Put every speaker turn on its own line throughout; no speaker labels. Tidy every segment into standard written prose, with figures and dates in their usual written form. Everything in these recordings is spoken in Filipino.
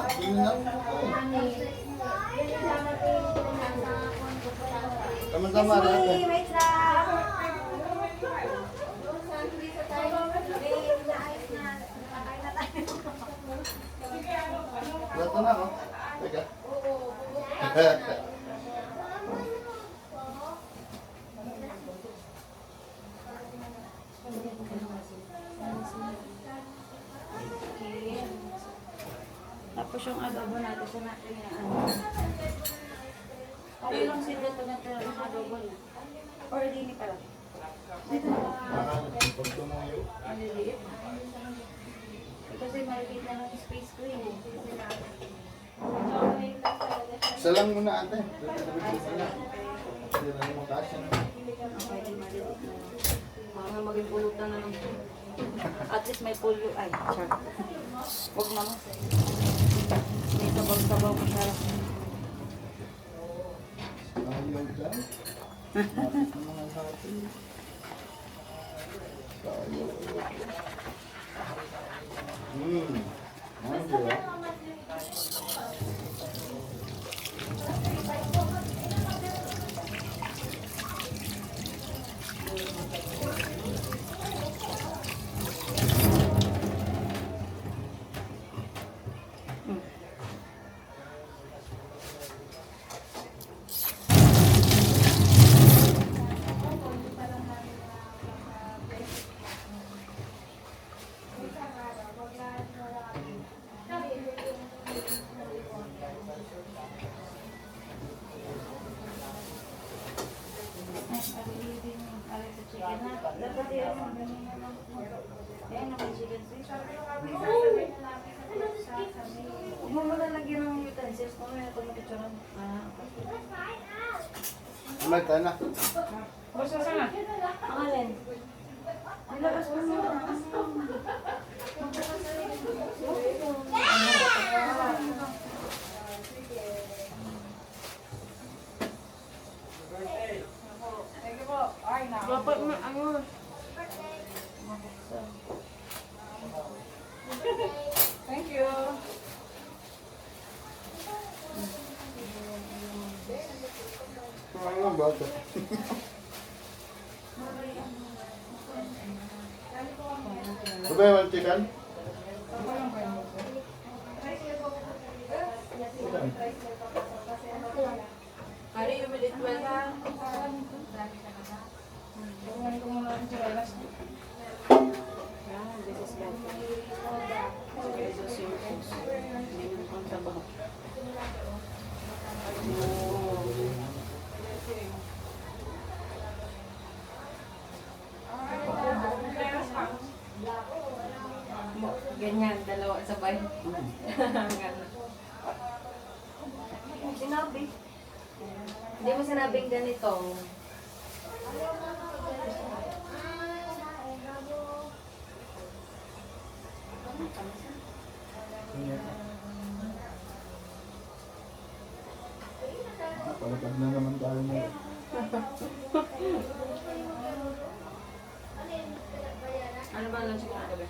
Yun lang. Tama-tama natin.
Wait lang.
Lato na, no? Teka.
Tapos yung adobo natin sa natin na ano. Okay lang sila ito natin yung adobo na. Or dini pa lang.
Pag tumuyo.
Maliliit. Kasi maliliit na ng space ko eh.
Isa lang muna ate. Hindi lang mo kasya na.
Okay, maliliit na lang. Mga maging pulutan na lang. At least may pulo. Ay, char. Huwag naman. May sabaw-sabaw ko siya.
Ayaw dyan. Mapit na mga hati. Ayaw. Ano ba?
Huwag mo muna lagyan ng utensils. Kung may ito magkitsuran.
May tayo na.
Basta sana? Ang alin? Nilabas mo muna. Dapat mo, ano? Thank you.
Ano ba ito? Ito ba yung chicken?
Hari, umilit ba na?
Kumain ko muna ang chilenas.
This is bad. This is your sauce. Hindi mo kang tabaho.
Ganyan, dalawa sabay.
Sinabi. Hindi mo sinabing ganito.
Palapag na naman tayo mo.
Ano ba lang siya kagabi?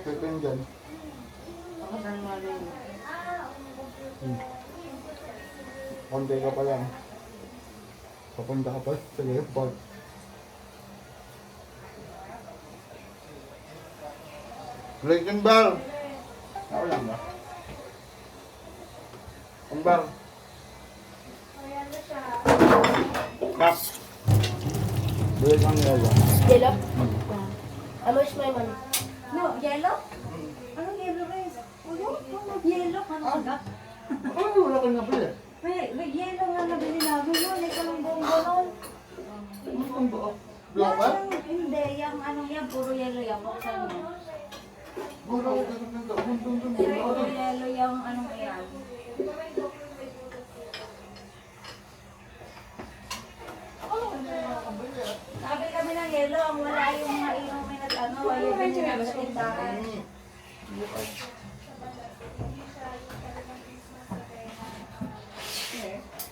Chicken dyan.
Ako saan mo rin.
Konti ka pa lang. Papunta ka pa sa airport. Breaking bell! Ako lang ba? Ang bell. Kap! Break ang yelo.
Yellow? How much my money?
No, yellow? Anong yellow guys? Uyo? Yellow? Ano ka?
Ay, wala kang nabili.
May yellow nga nabili namin nun. Ito ng buong ganon.
Ano kang buo? Buo ka?
Hindi, yung anong yan, puro yellow yan. Buksan mo.
Puro ko ganun ng gawin.
Puro yellow yung anong yan. Sabi kami ng yellow, ang wala yung mga inumin at ano, yung mga sa tindahan.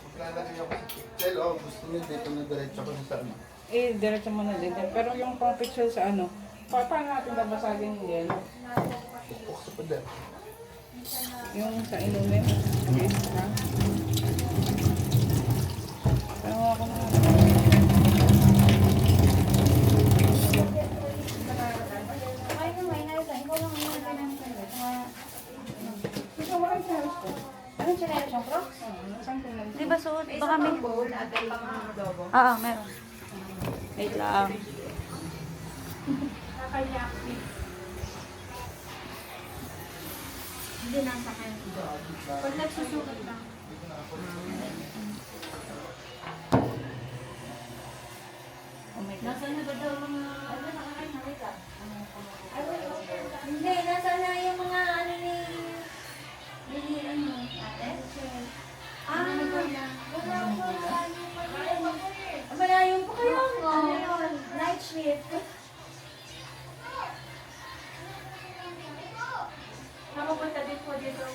Maglalagay ako sa picture. Oh, gusto niyo dito na diretso ko sa ano.
Eh, diretso mo na din. Pero yung pang picture sa ano, paano natin babasagin yung yelo?
Pupok sa pader.
Yung sa inumin. Yes, ha? Pero ako na.
Ano siya na yung crocs?
Saan ko lang?
Di ba suot? Baka may... Oo, meron. Wait lang.
Hindi nasa kayo. Pag nagsusukat lang.
Oh my God.
Nasaan na ba daw mga... Ano nakakain na wait lang. Hindi, nasaan na yung mga ano ni... ano, ate? Malayo pa kayo nga. Night shift. Nakapunta din po dito.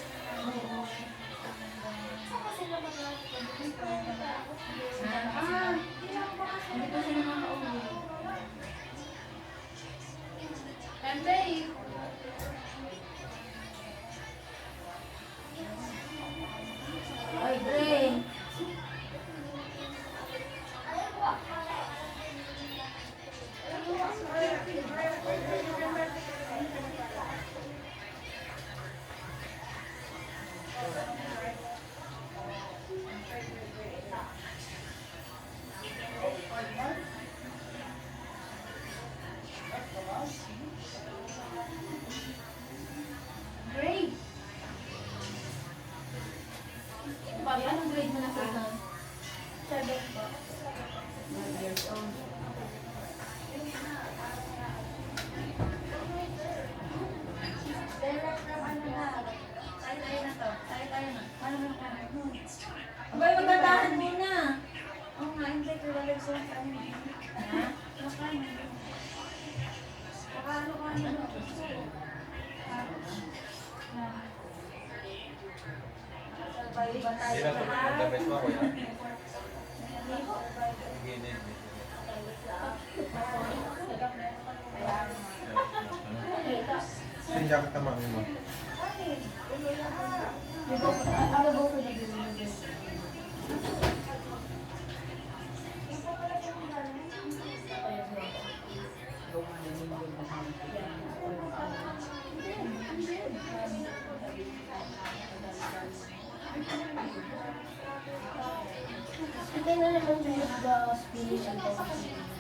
Saan sila hindi pa sila makauwi. Sunday. Ay, Gray. Grade. Papi, anong grade mo na sa ito? 7 po. 9 years old. Tayo na to. Tayo na. Paano mo na? Abay, magtatahan muna. Oo nga, hindi ko lang sa ano. Ha? Nakain. Ano ka ano? Iba tayo lahat.
Yung jacket na mami mo.
Ano ba ko dito? Ito na naman yung Spanish and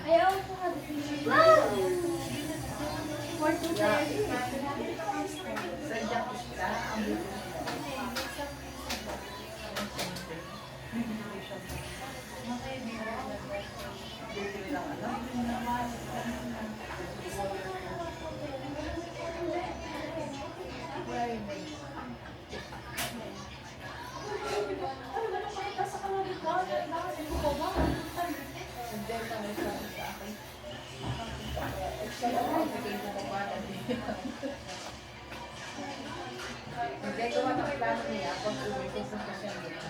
ayaw ko ka Spanish.
Hindi ko plano niya pag uwi ko sa siya dito.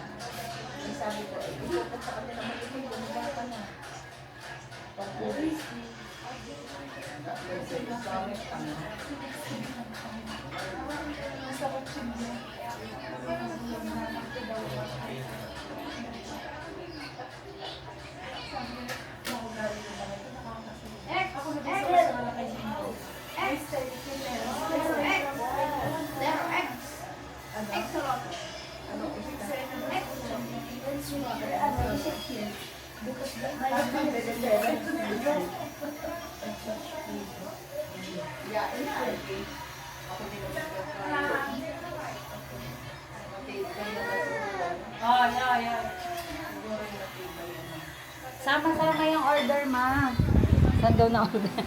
Sabi ko, ikot sa kanila mag-ibig, bumaba ka na. Pag uwi,
Sama-sama yung order, ma. Saan daw na order?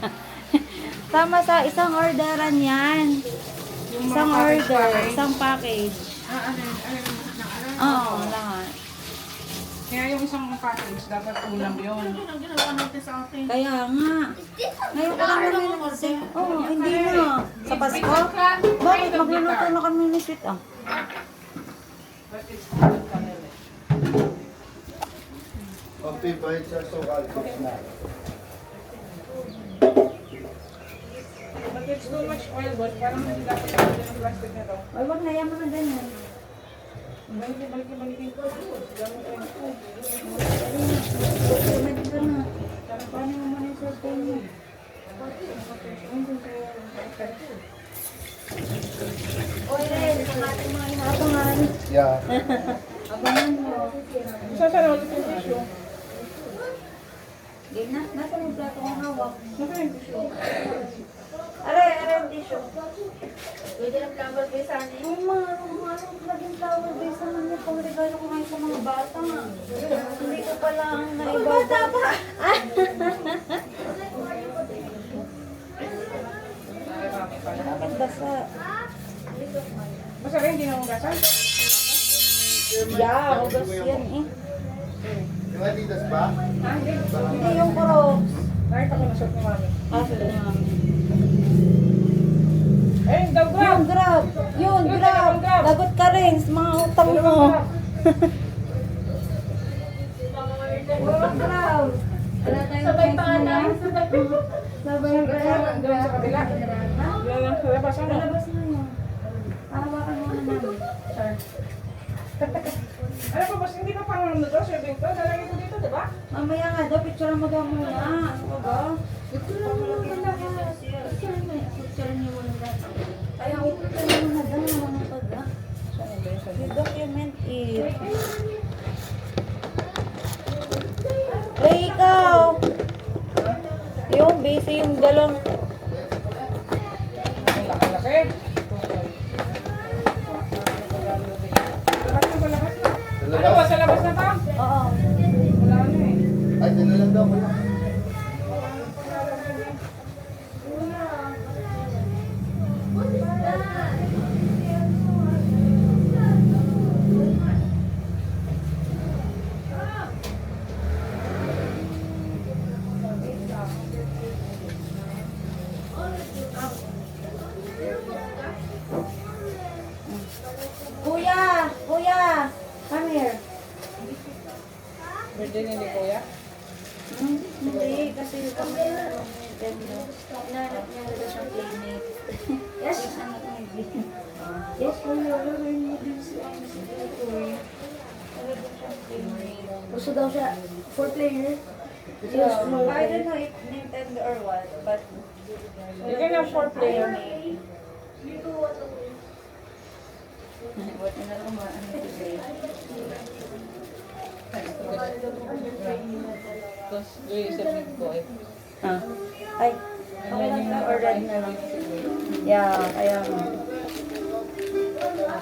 Sama sa isang orderan yan. Isang order, isang package. Oo, lahat.
kaya yung isang package, dapat ulam yun.
Kaya nga. Ngayon ko lang namin kasi. Oo, hindi na. Sa Pasko? Bakit? Magluluto na kami ni Sweet, ah.
Pag-pivide sa sukal.
If it's too much oil, boss, parang hindi dapat yung plastic na to.
Ay, wag na yan mo na ganyan.
Balikin ko. Gamit ko yun.
Tumad ka na. Paano mo muna yung cellphone mo? Oy, Ren, ang ating mga inaabangan.
Yeah.
Abangan mo.
Saan ulit yung tissue?
Game na. Nasa may plato kong hawak.
Nasaan yung tissue?
Aray, ang tissue.
Pwede ng flower base sa akin.
Ay, marong naging flower base naman niya pang regalo ko ngayon sa mga bata. Hindi ko pala ang naibaw. Bata pa! Bakit basa?
Basta rin, hindi na hugasan.
Yeah, hugas yan eh.
Yung Adidas ba?
Hindi yung Crocs.
Nakita ko na shot ni mami.
Kaso lang.
Eh, daw grab!
Yung grab! Yun, grab! Lagot ka rin sa mga utang mo. Grab! Wala tayong
Sabay
chance
pa
mo
lang.
na. Sabay grab.
Doon sa kabila. Wala lang sa labas, ano?
Palabas na yun. Hawakan mo na namin. Sure.
Ano pa, boss, hindi pa pang ano to, serving to. Dalagay ko dito, di ba?
Mamaya nga daw, picture mo daw muna. Ano ka ba? Picture mo muna daw. Picture niyo muna daw. Ayaw, picture mo muna daw. Ano ka ba? You document it. Ray, ikaw! Yung busy yung galong.
Ang laki-laki. Labas na ba, labas na? Ano ba, sa labas na to?
Oo.
Wala ano eh.
Ay, dyan na lang daw pala.
Kuya! Kuya! Come here.
Birthday niya ni Kuya.
Hindi, kasi kami Nintendo. Inaanap niya nila siyang playmate. Yes? Yung anak niya. Yes, kuya. Wala rin mo din si Kuya. Talaga siyang playmate.
Gusto daw siya. 4-player.
Yeah. I don't know if Nintendo or what, but
You can have 4 player.
What na lang ano today?
Tapos, isip ni Kuya.
Ah. Ay, okay lang na or red na lang. Yeah, kaya nga.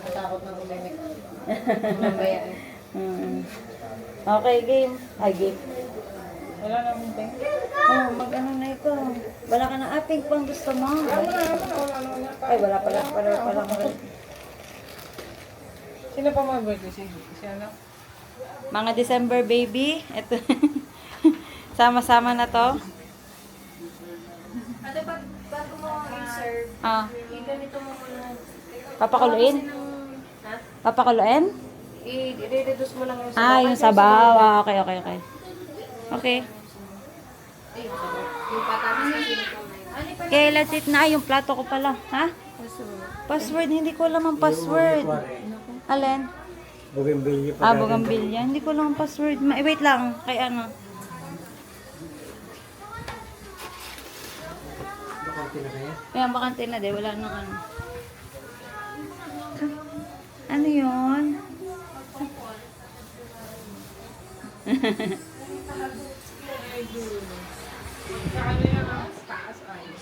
Takot na kumimik.
Okay, game. Ay, game.
Wala na akong ting.
Oh, mag-ano na ito. Wala ka na aping pang gusto mo. Ay, wala pala.
Sino pa mga birthday? Si ano?
Mga December baby. Ito. Sama-sama na to.
Ate, bago mo i-serve,
Ah,
ganito mo muna.
papakuluin?
Ha?
Papakuluin?
I-reduce mo lang yung
Ah, yung sabaw. Ah, okay. Okay.
Yung patatas na sinito na yun. Ano pa
Okay, let's eat na. Yung plato ko pala. Ha? Password. Hindi ko alam ang password. Alin?
Bougainvillea pa.
Ah, Bougainvillea. Hindi ko alam ang password. Wait lang. Kay ano? Kaya bakante na din. Wala nang ano. Ano yun?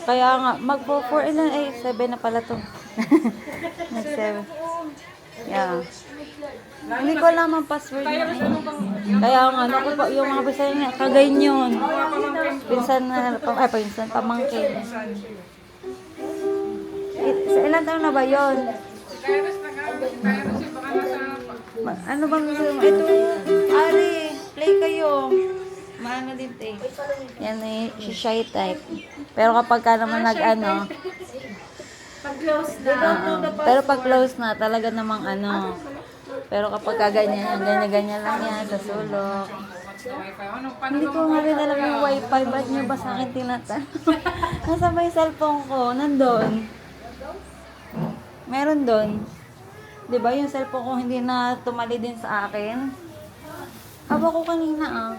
Kaya nga, magpo-4 ilan? Ay, 7 na pala to. Nag-7. Yeah. Hindi ko alam ang password niya. Kaya nga, naku po, yung mga bisaya niya, kagayin yun. Pinsan na, pinsan, pamangkin. Sa ilan taon na ba yun? Ano bang gusto mo? Ito, Ari, play kayo. Maano din eh. Yan eh, shy type. Pero kapag ka naman nag-ano,
pag-close na?
pero pag close na, talaga namang ano. Pero kapag ka ganyan, ganyan lang yan sa sulok. Hindi ko nga rin alam yung wifi. Ba't niyo ba sa akin tinatanong? Nasa ba yung cellphone ko? Nandun. Meron doon. Di ba yung cellphone ko hindi na tumali din sa akin? Haba ko kanina ah.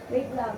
Wait lang.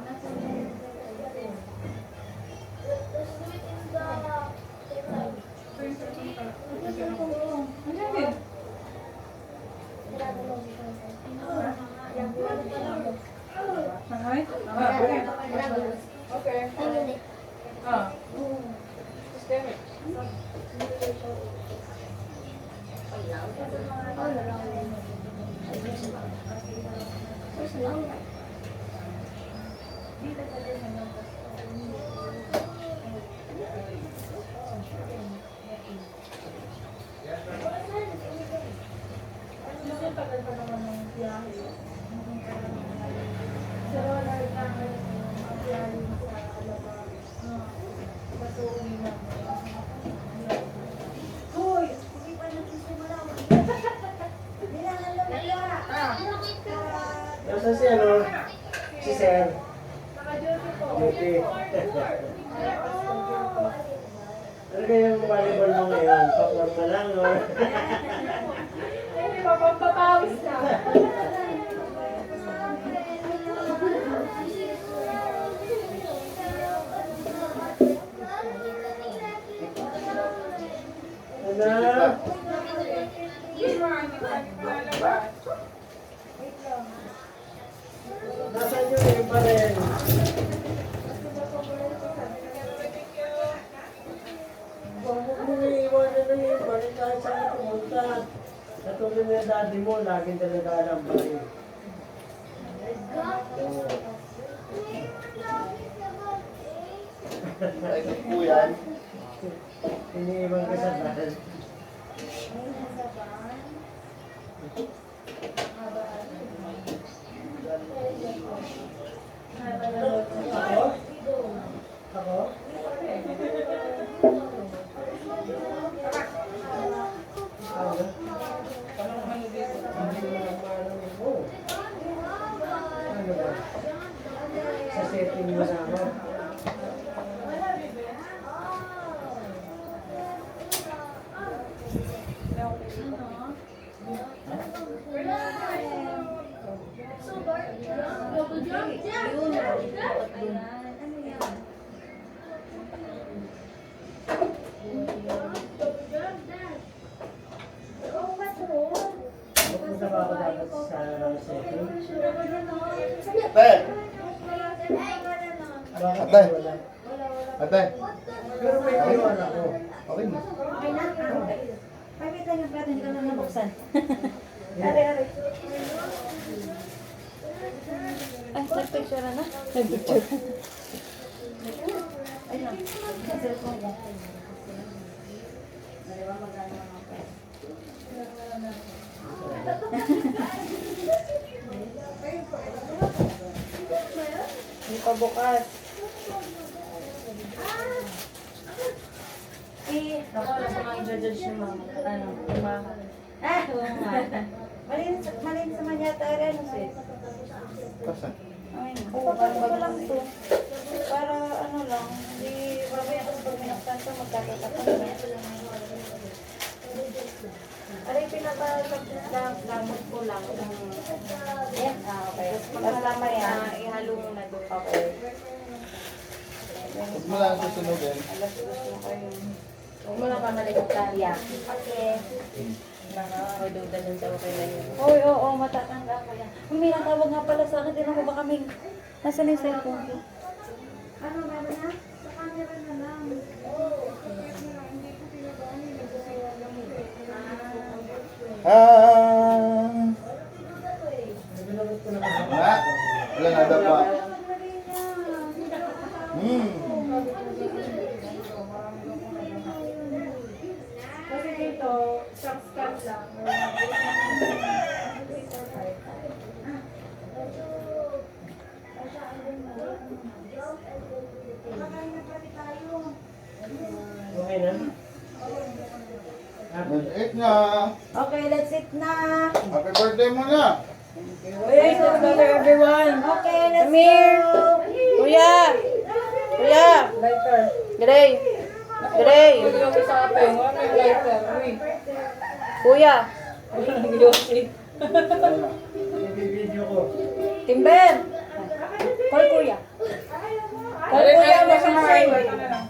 Nasa si ano? Si Sir. Duty. Ano kaya yung volleyball mo ngayon? Paporma lang, no?
Hindi, mapapapawis na.
Ano? Nasaan yung iba pa rin? Huwag mo iiwanan na yun. Balik tayo saan pumunta. Katulad ng daddy mo, laging talaga alam pa rin.
Ay, po yan.
Iniiwan ka sa dahil. Ako? Ako? Ano ba? Sa setting mo na ako. Pupunta ba ako dapat sa setting?
Ate!
Bakit
Ate!
wala?
Ate!
Pero may iwan ako.
Okay na.
Okay na? Pakita niyo pa, hindi ko na nabuksan. Are.
Ay, nagpicture na. Nagpicture.
Ayun. Sa cellphone ko. Dalawa magkano mga pa.
Hindi pa bukas.
Ako na sa mga i-judge ni mama. Ano? Tumahan. Oo nga. Malinis naman yata rin. Sis.
Kasan?
Ay,
Oo, parang
ko
bago
lang to. Para ano lang, hindi mamaya kung pag minaktan to, magkakatapan na.
Ano yung pinapalagamot ko lang?
Yan, okay.
Tapos mamaya, ihalo mo na doon.
Okay.
Huwag mo lang susunugin.
Alas gusto mo kayo.
Huwag mo lang pamalimutan. Yeah. Okay.
May duda dun sa okay na yun.
Oy, oo, matatanda ko yan. May natawag nga pala sa akin, tinan mo ba kaming nasa na yung cellphone ko?
Ano, meron na? Sa camera na lang.
Ha? Wala na daw pa.
Kasi dito, scan lang.
Okay na?
Eat na.
Okay, let's eat na.
Happy birthday muna.
Wait, together everyone.
Okay, let's
Amir.
go.
Kuya! Kuya! Gray! Gray! Kuya!
Video ko.
Timber! Call kuya. Call kuya mo sa mga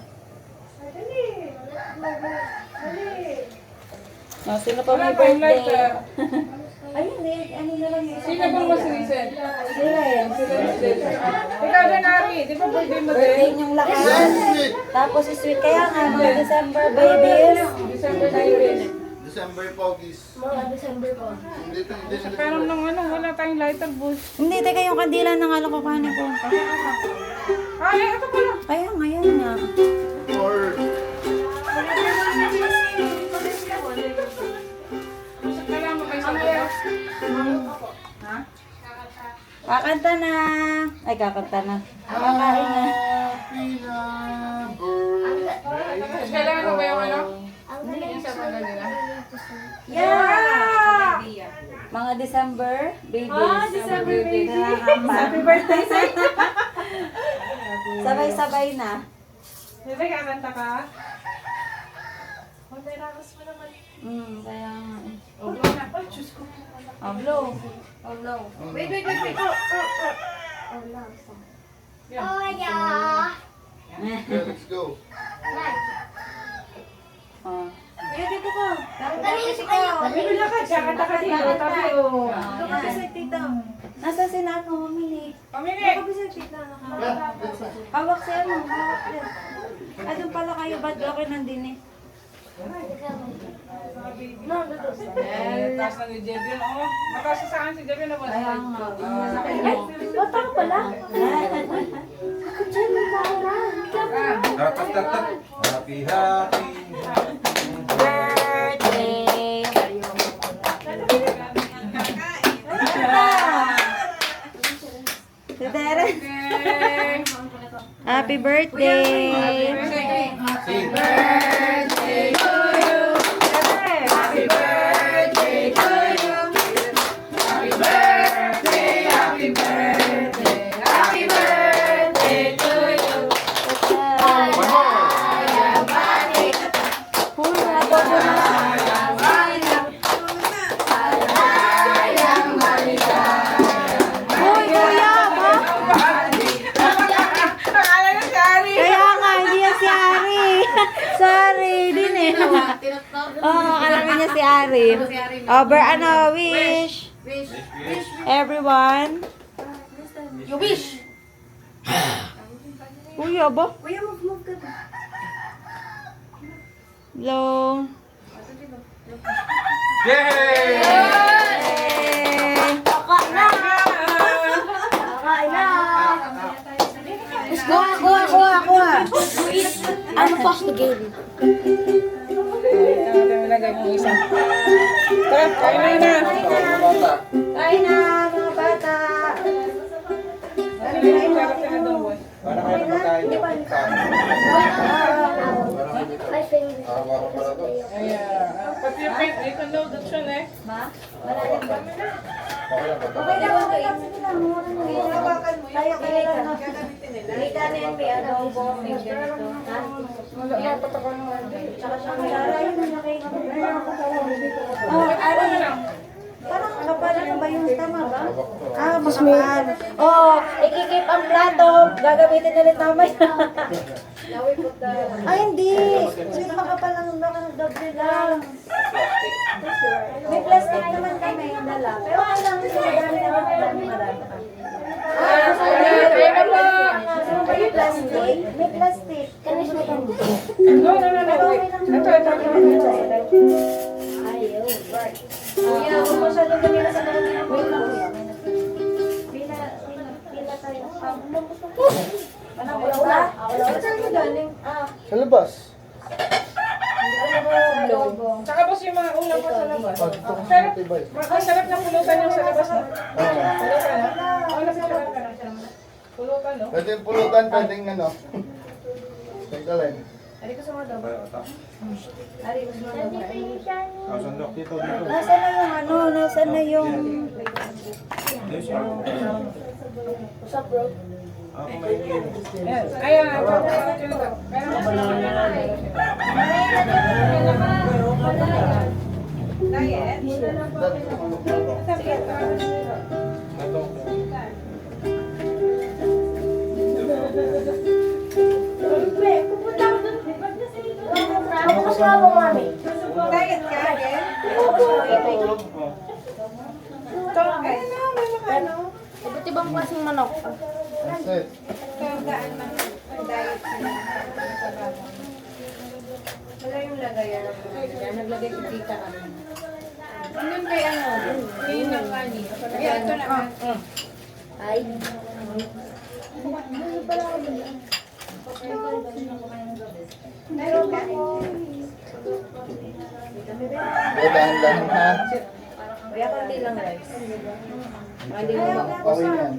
sino pa may birthday?
Ayun eh, ano na lang yun.
Sino bang mas recent?
Sila eh.
Ikaw din, Ari. Di ba birthday mo
Birthday
din?
niyong lahat.
Yes,
Tapos sweet kaya nga, mga December babies.
December 19.
December Pogies.
Mga December po.
Hindi na
Parang nung ano, wala tayong lighter bush.
Hindi, teka yung kandila na nga lang kukuhanin ko.
Ay, ito pala.
Kaya ngayon nga.
Or
Kailangan mo kayo sa kuya. Ha?
Kakanta na. Ay, kakanta na. Kakain na.
happy na birthday.
Kailangan mo ba yung ano?
Ang
Yung sa mga nila?
Yeah! Mga December babies.
December baby.
Happy birthday sa Sabay-sabay na.
Bebe, kakanta ka?
Kaya nga.
O, blow na. Ay, Diyos ko.
Oh, blow. Oh, blow.
Wait.
Oh, yeah.
Okay, let's go.
Oh.
Kaya dito ko.
Talis kayo.
Bibila ka, kakanta ka dito. Tabi, o.
Nasa si Nano, mamili.
Pamili.
Hawak si ano, hawak din. Ah, doon pala kayo, ba't ako nandun eh?
Taas na ni Jebion. Oh, mataas sa akin si Jebion na ba?
Kaya nga. Sa kanya.
Bata ka pala.
Happy, happy.
Birthday! Si Tere. Happy birthday!
Sing.
One more.
Uy, adobo na. Uy, kuya, ba?
Akala na si Ari.
Kaya nga, hindi yan si Ari. Sorry, din eh. Oo, alam niya si Ari. Over, ano, wish. Everyone.
You wish.
Kuya ba?
Kuya, move ka ba?
Hello.
Yay!
Kakain na. Kakain na.
Kuha.
Ano pa sa game?
Ito natin nilagay yung isa. Tara, kain na.
Kain na, mga bata.
Ano yung sarap na doon, boy?
Para kayo na magkain.
My favorite.
Ayan. Pati yung paint, ito loaded siya eh.
Okay lang, okay lang. Sige lang, mura na yun. Tayo kaya lang. May kanin, may adobo, may ganito. Ha?
Wala pa ako naman.
Tsaka siya may aray na nakikita. Oh, Ari. Parang kapal na ba yung tama ba? Ah, makapal. Oh, ikikip ang plato. Gagamitin ulit mamaya. Ay, hindi. Sweet makapal lang baka doble lang. May plastic naman kami dala. Pero alam mo, sinagamit naman marami. Ah, may plastic. May plastic.
No. Ito.
Kuya, huwag masyadong gamila sa mga mga. Wait lang, kuya. Pila tayo. Anong wala? Saan ka galing?
Sa labas.
Saka boss yung mga ulam ko sa labas.
Ah, dito kasi
Sarap.
matibay.
Masarap na pulutan yung sa labas, no?
Ah.
Pulutan, no? Pulutan ka na. Pulutan, no?
Pwede yung pulutan, pwedeng ano. Teka lang.
Ari ko sa mga daw.
Ata.
Ari ko sa mga daw.
Ah, sandok dito, dito.
Nasaan na yung ano? Nasaan na yung...
Yes, sir.
What's up, bro?
Ah, kumain din.
Iba't ibang klaseng manok.
That's it.
Wala yung lagayan. Naglagay ko dita ano. Ano kay ano? Yung nangani. Kaya ito naman. Ay.
Dahan-dahan ha.
Kaya konti lang rice. Hindi mo
Okay na yan.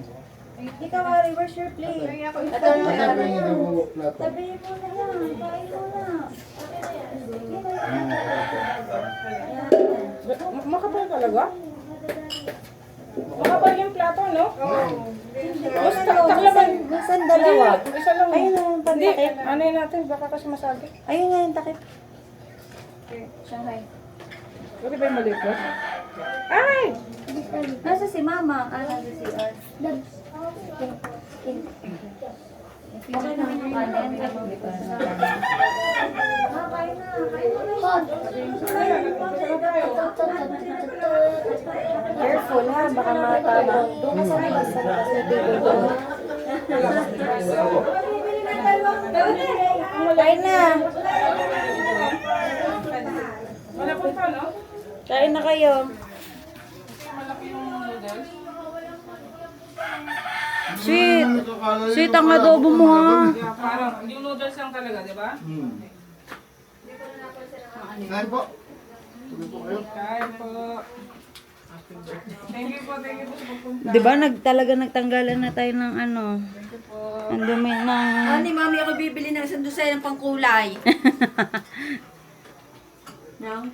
Ikaw, Ari, where's your plate?
Ito
Hanapin niyo yung plato.
Sabihin mo na yan. Kain mo na.
Makapal talaga? Makapal yung plato, no? Basta taklaban.
Minsan dalawa.
Isa lang.
Ayun na yung
Hindi,
pantakip.
ano yun natin? Baka kasi masagi.
Ayun nga yung takip.
Shanghai.
Pwede ba yung maliit ba? Ay!
Nasa si Mama. Nasa si Ar. Okay naman yung kanin. Careful ha, baka matabang. Doon ka sa labas sa table doon. Kain na.
Wala po pa, no?
Kain na kayo.
Malaki yung noodles.
Sweet. Sweet ang adobo mo ha.
Yeah, parang yung noodles lang talaga, di ba?
Kain po. Tuloy po kayo.
Kain po. Thank you po sa pagpunta.
Di ba talaga nagtanggalan na tayo ng ano? Ang dumi ng...
Ni Mami ako bibili ng isang dosay ng pangkulay. No?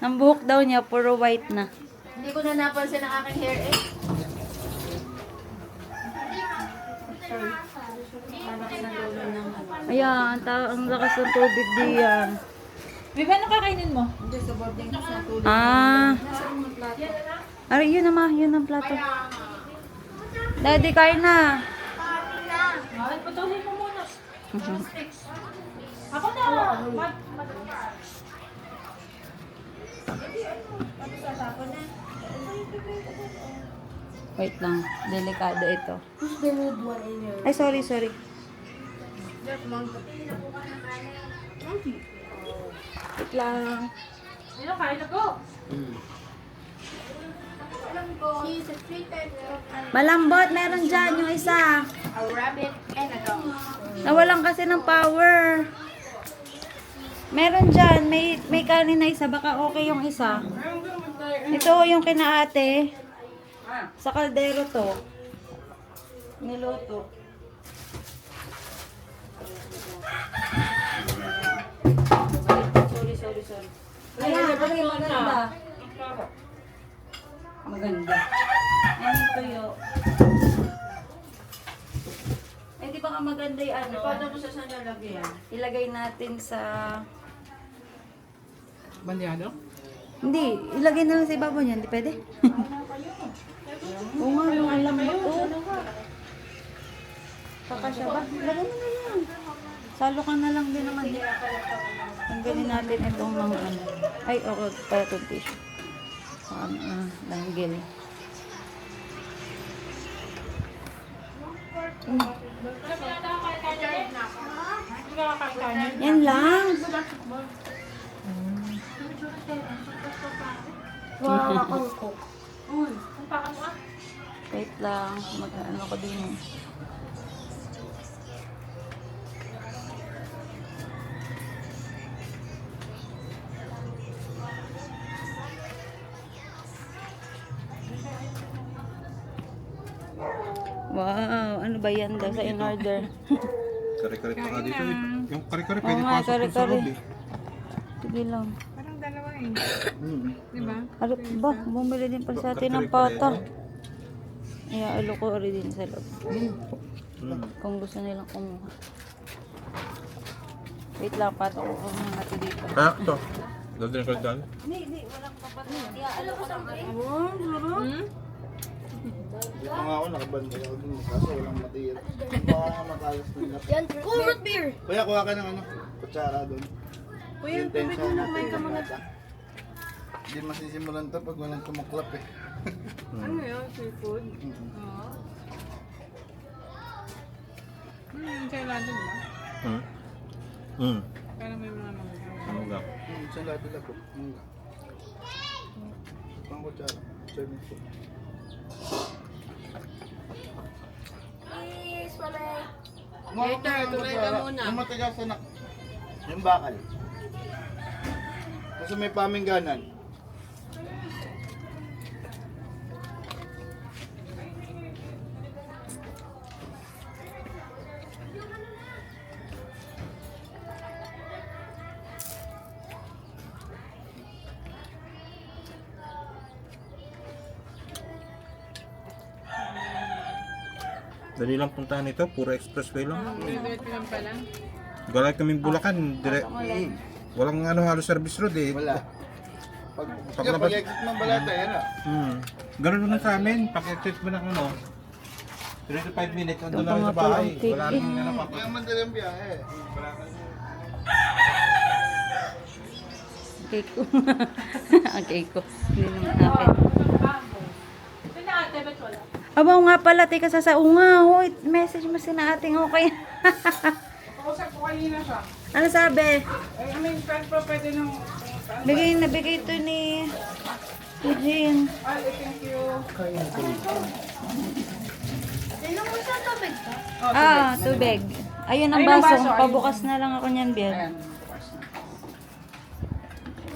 Ang buhok daw niya, puro white na.
Hindi ko na napansin ang aking hair eh.
Ayan, ang lakas ng tubig diyan.
Viva, ano kakainin mo?
Hindi, sa boarding house na tulog.
Ah. Ari, yun naman, yun ang plato. Daddy, kain na.
Ay, patuloy mo muna. Ako na.
Wait lang, delikado ito. Ay, sorry. Wait lang.
Ano, kain na po.
Malambot, meron dyan yung isa.
A rabbit and a dog.
Nawalan kasi ng power. Meron dyan, may kanin na isa, baka okay yung isa. Ito yung kinaate. Sa kaldero to. Niluto. Sorry. Ayan, maganda. Maganda. Ayan yung tuyo. Eh, di ba nga maganda yung ano?
Paano mo sa sanalagyan?
Ilagay natin sa...
Bandiado?
Hindi, ilagay na lang sa ibabaw niyan. Hindi pwede. Oo nga, no, ang lambot. Kakasya ba? Ilagay mo na yan. Salo ka na lang din naman. Tanggalin natin itong mga ano. Ay, okay. Para itong tissue. Langgil. Yan lang. Wait lang. Mag-ano ko din eh. Wow, ano ba yan daw sa in order?
Kare-kare pa nga dito eh. Yung kare-kare
Oo
pwede
nga,
pasok dun sa
kare-kare.
loob eh.
Sige lang.
Parang dalawa eh.
Mm.
Di ba?
Ano ba? Bumili din pala sa atin ng pata. Alo ko rin din sa loob. Kung gusto nilang kumuha. Wait lang, pata ko kung natin dito.
Ah, ito. Daldin ka dyan.
Hindi, walang kapatid. Alo ko lang.
Dito nga ako, nakabanda ako dun. Kaso walang matira. Baka matalas na lahat.
Root beer!
Kuya, kuha ka ng ano, kutsara doon.
Kuya,
Yung
tubig
tensa
mo na,
natin,
may ka
yung
muna.
mata. Hindi masisimulan to pag walang tumuklap eh.
Ano yun? Seafood?
Mm.
Oo. Enchilada ba? Para may mga
Ano ga?
Sa lahat nila po. Pang kutsara. Serving po.
Please, mamay.
Later, tuloy ka muna.
Yung matigas na yung bakal. Kasi may pamingganan.
Dali lang puntahan ito, puro expressway lang.
Diretso lang pala.
Galay kaming Bulacan, walang ano halos service road eh.
Wala.
Pag
Pag
labas-
exit ng balata, yan ah.
Ganun na sa amin, pag exit mo ng ano, 3 to 5 minutes, andun
Ito
na rin
nga
sa
pala
bahay.
ang cake
Wala
eh.
nang ano pa.
Kaya madali ang biyahe.
Cake ko. Ang cake ko. Hindi naman akin. Abaw nga pala, teka sa unga. Hoy, message mo si na ating okay.
Kausap ko kanina siya.
Ano sabi?
Ay, I mean, pa pwede nung...
Nabigay ito ni Eugene.
Ay, thank you.
Inom mo sa tubig ka?
Tubig. Ayun ang
Ayun ang
baso.
baso, ayun.
Pabukas na lang ako niyan, Biel.
Ayan, bukas na.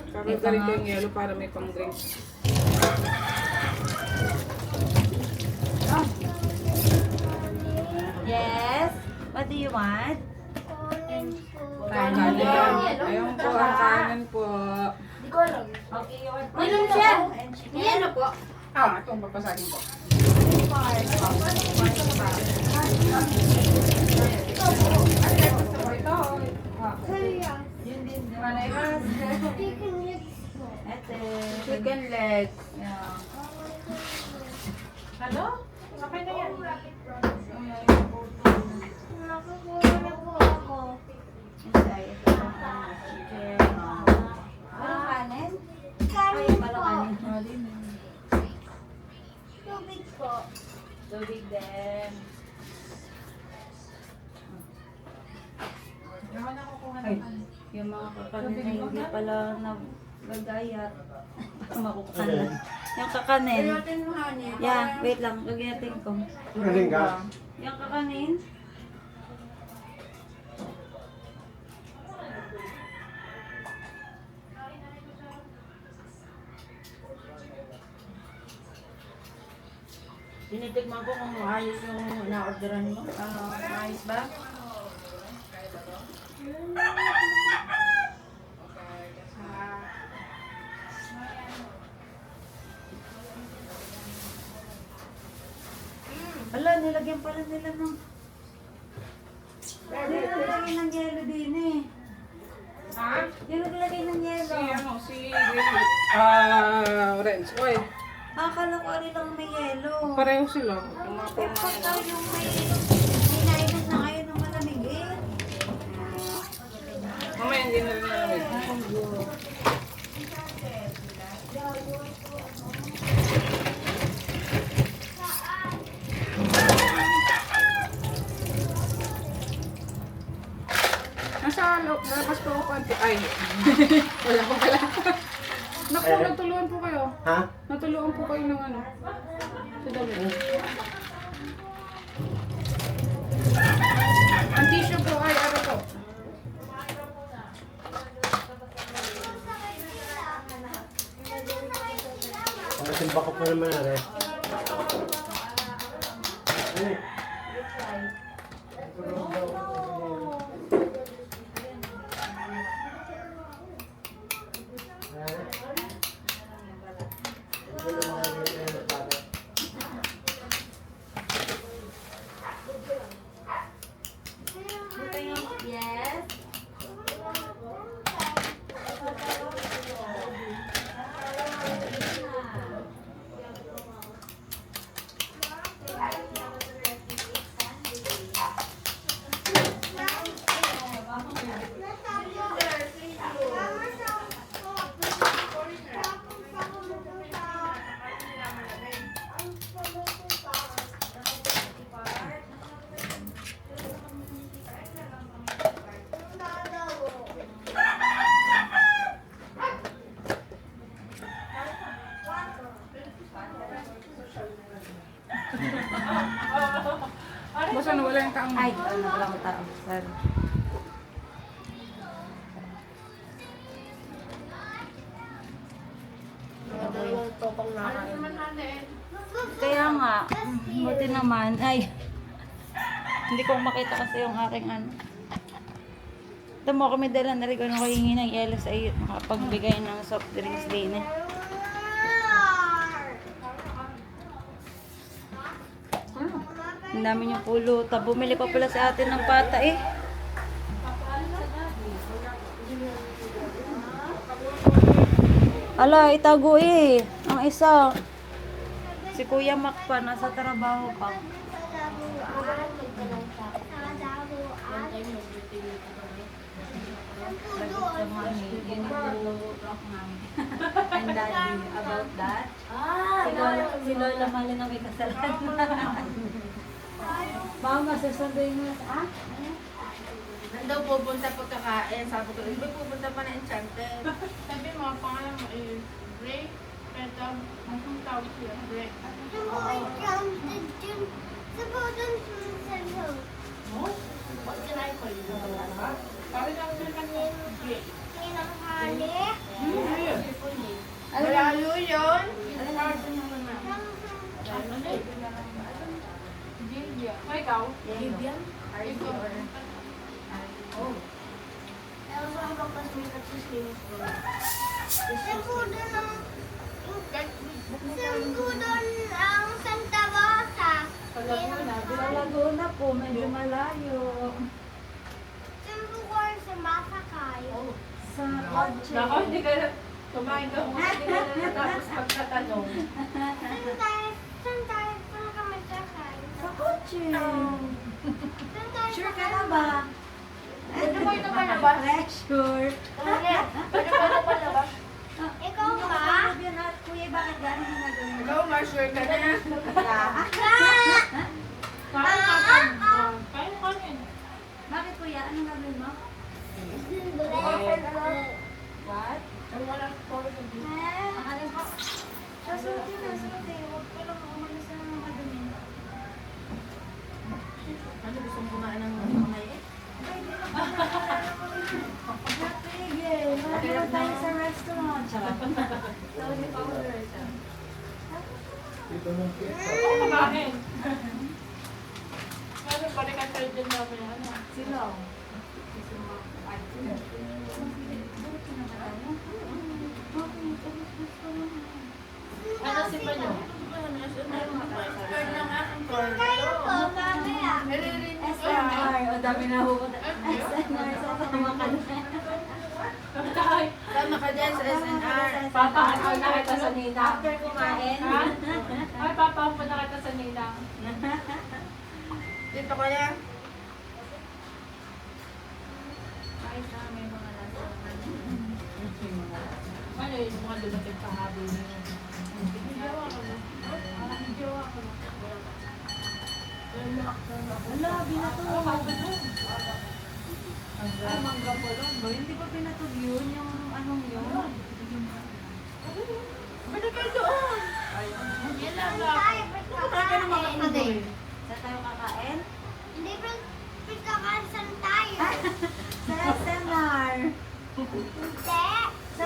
Sabi ko rin yung yellow para may pang drinks.
Yes? What do you want?
Kanin yan. Ayun po, ang kanin po.
Di ko alam. Inom siya. Yan na po.
Itong papasahin ko.
Chicken legs.
Hello? Okay na yan.
Nakakuha na po ako.
Kanin?
Kanin po. Tubig po.
Tubig din. Yung mga kakanin na hindi pala nagagayat. Makukuha na. Yung kakanin.
Pilotin mo, honey.
Yeah, wait lang. Gagayatin ko.
Galing ka.
Yung kakanin.
Tinitigman ko kung ayos yung na-orderan mo. Ayos ba?
Ala, nilagyan pala nila ng... Nilagyan ng yelo din eh.
Ha?
Yung naglagay ng yelo.
Si Renz. Oy,
Akala ko rin lang may yelo.
pareho sila.
Eh, pagka yung may... Hinainom na kayo ng malamig eh.
Mamaya hindi na rin nalamig. Nasa labas po ako konti. Ay, wala ko pala. Naku, natulungan po kayo.
Ha?
Natulungan po kayo ng ano. Sa damit. Ang tissue po ay ano po.
Ang bakop na naman na rin.
kasal.
Dalawang topang nakain.
Kaya nga, buti naman. Ay, hindi ko makita kasi yung aking ano. Ito mo kami dala na rin kung hihingi ng yelo sa iyo. Makapagbigay ng soft drinks din eh. Ang dami niyong pulutan. Bumili pa pala sa atin ng pata eh. Ala, itago eh. Ang isa. Si Kuya Mac pa, nasa trabaho pa. And daddy, about that? Si Lola Malin ang may kasalanan. Mama, sasabihin mo, ah?
Daw pupunta pagkakain. Sabi ko, hindi pupunta pa na Enchanted.
Sabi mo, pangalan mo is break. Pero, anong tawag siya? Break. Sabi lang na kanya break.
Malayo yun.
Gilbia. Ikaw?
Libyan?
Sa Laguna po, medyo malayo. Sa kotse.
Ako, hindi ka kumain ka muna. Hindi ka na natapos pagtatanong.
Sa kotse. Sure ka na ba?
Pwede mo ito palabas?
Sure.
Pwede mo ito palabas?
Ikaw ba?
Kuya, bakit gano'n na gano'n?
Ikaw, ma-sure ka na.
Kain ka pa. Kain ka rin.
Bakit kuya? Anong gagawin mo? What? Akalan ko. Sasutin na, sasutin. Huwag ka lang umalis na ng madumi.
Ano, gusto mo kumain ng mamay eh?
Natigil. Wala tayo sa restaurant. Charot. Tawag ni powder siya.
Dito mo pizza.
Ako kumain. Ano, balik ang surgeon namin. Ano?
Sila.
Ano si Panyo?
SNR. O dami na hupunta. SNR. Sa tama ka na.
Tama ka dyan sa SNR.
Papahan na kita sa ninang.
After kumain.
Ha? Ay, papahan po na kita sa ninang.
Dito ka yan.
Ay, sa may mga lasa.
Ano yung mga dumating pa habi niyo? Jowa ko na. Jowa ko na.
Wala, binatog. Ay, mangga po lang ba? Hindi ba binatog yun? Yung anong yun?
Balik kayo doon.
Yan lang lang.
Wala ka naman kakain.
Sa tayo kakain?
Hindi ba pagkakasan tayo?
Sa SNR.
Hindi.
Sa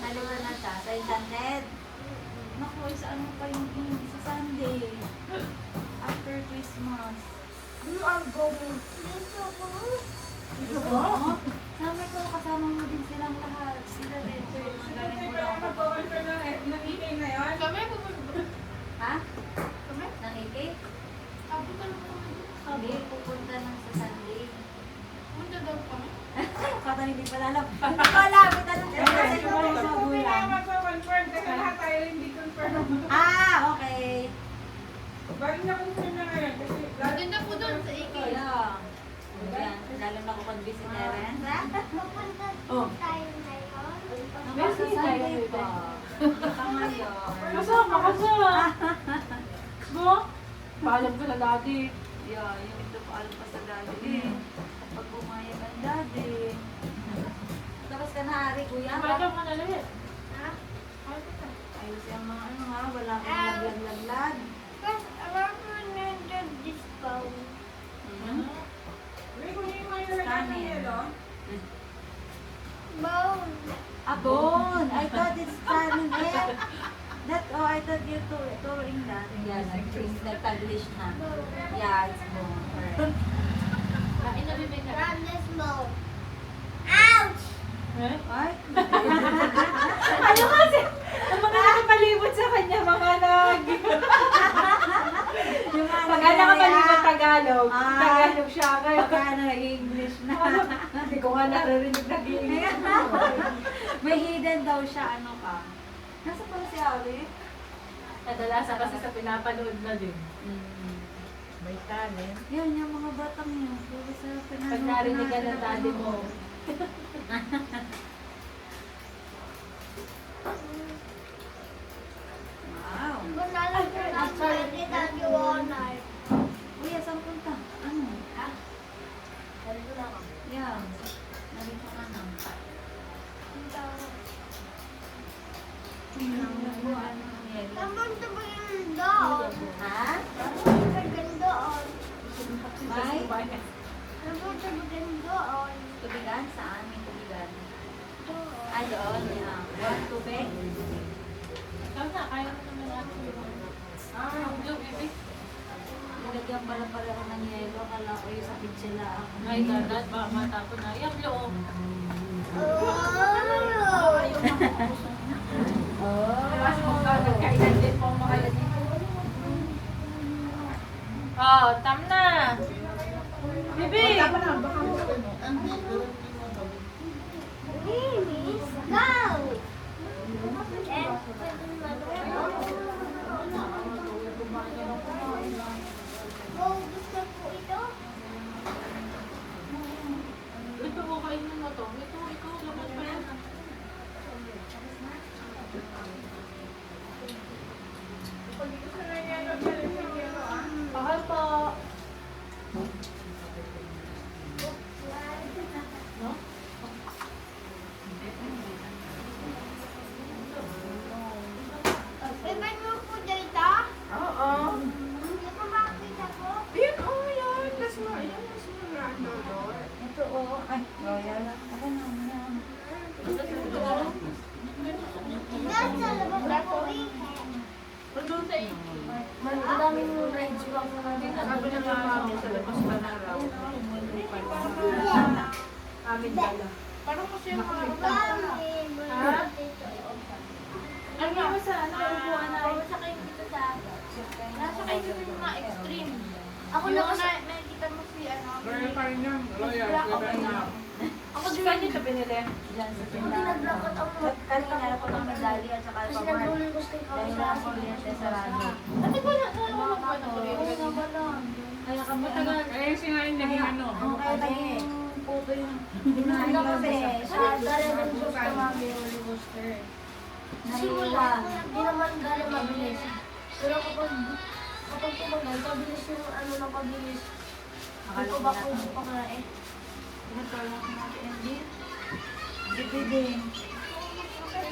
naliwan na siya. Sa Enchanted. Naku, sa ano pa yung sa Sunday. After Christmas.
You are going. Dito ko.
Ito ba? Sabi ko, kasama mo din silang lahat. Sila din. Galing mo lang ako.
Nag-eating na yun? Kami pupunta.
Ha?
Kami?
Nang iki?
Sabi ka lang kami.
Hindi, pupunta lang sa Sunday.
Punta daw kami.
Kata hindi pala alam. Malapit na lang. Kasi ko lang sa bulan.
magpa-confirm. Teka lahat tayo hindi confirm.
Ah, okay.
Bakit na-confirm na ngayon? Kasi
Gaganda po doon sa Iki.
Kaya. Yan, lalo na kapag visiteren.
Pupunta
Oh.
tayo ngayon.
Naman sa Sunday pa. Ika ngayon.
kasama ka sa. Mo? Paalam ko na dati.
Yeah, yung ito pa alam pa sa daddy. Pag bumayag ang daddy. Tapos ka na, Ari, kuya.
Paalam ka na ulit.
Ha?
Ayos yung mga ano nga, wala kang laglag-laglag.
First, I want to dispo.
Abon! I thought it's Canon F. That, oh, I thought you're touring that. Yeah, nag-Taglish na. Yeah, it's bone. Correct.
Promise mo. Ouch!
Ay?
Ano kasi? Ang mga nakapalibot sa kanya, mga
Yung ano
Pag nakapalibot Tagalog,
Ah.
Tagalog siya. Kaya
Baka na English na.
hindi ko nga naririnig nag-iingay.
May hidden daw siya, ano ka? Nasa pala si Ari?
Kadalasan kasi sa pinapanood na din. May talent.
Yun, yung mga batang yun. Puro sa pinanood
Pag narinig ka
natin
ng daddy mo,
Wow. Kuya, saan punta? Ano? Yeah. Narito ka na. Ha? May? Tubigan? Saan may tubigan? Ay, doon. Yeah. Tubig?
ikaw na, kaya mo naman natin. Blue, baby.
Nilagyan pala ako ng yelo. Kala ko yung sakit sila.
Ay, dadat, baka matapon na. Yung loob. Kasi magkakainan din po ang mga dito. Oh, tam na. Bibi! Ito mo, kainin mo to. Ito, ikaw, laban pa yan. Mahal po. No? Oo. Yan, oh, yan. Las mo, yan. Las mo na.
Ito, oh. Ay, royal. Ako na, yan.
Madaming rides pa mo na dito. Sabi na nga kami sa labas pa na raw. Amin dala. Parang kasi yung mga ha? Ano mo sa ano? Upuan na rin. Nasa kayo dito sa nasa kayo dito yung mga extreme. Ako na kasi nakikita mo si ano.
Verify niya. Wala yan.
Ako din kanyo ito binili.
Diyan sa tindahan. Kanina ko ng medali at saka pamar. Dahil lang ako yan sa radyo.
Ate ba na? Ano ba na kuryente?
Kaya kami,
Matagal.
Eh, sinayin naging ano.
ang kaya naging puto yung
Ano kasi?
sa
Simula, hindi naman gano'n mabilis. Pero kapag tumagal, pabilis yung ano na pabilis. Ito ba kung hindi pa nga eh.
Pinatulong ko natin yung beef. Dipidin. Okay.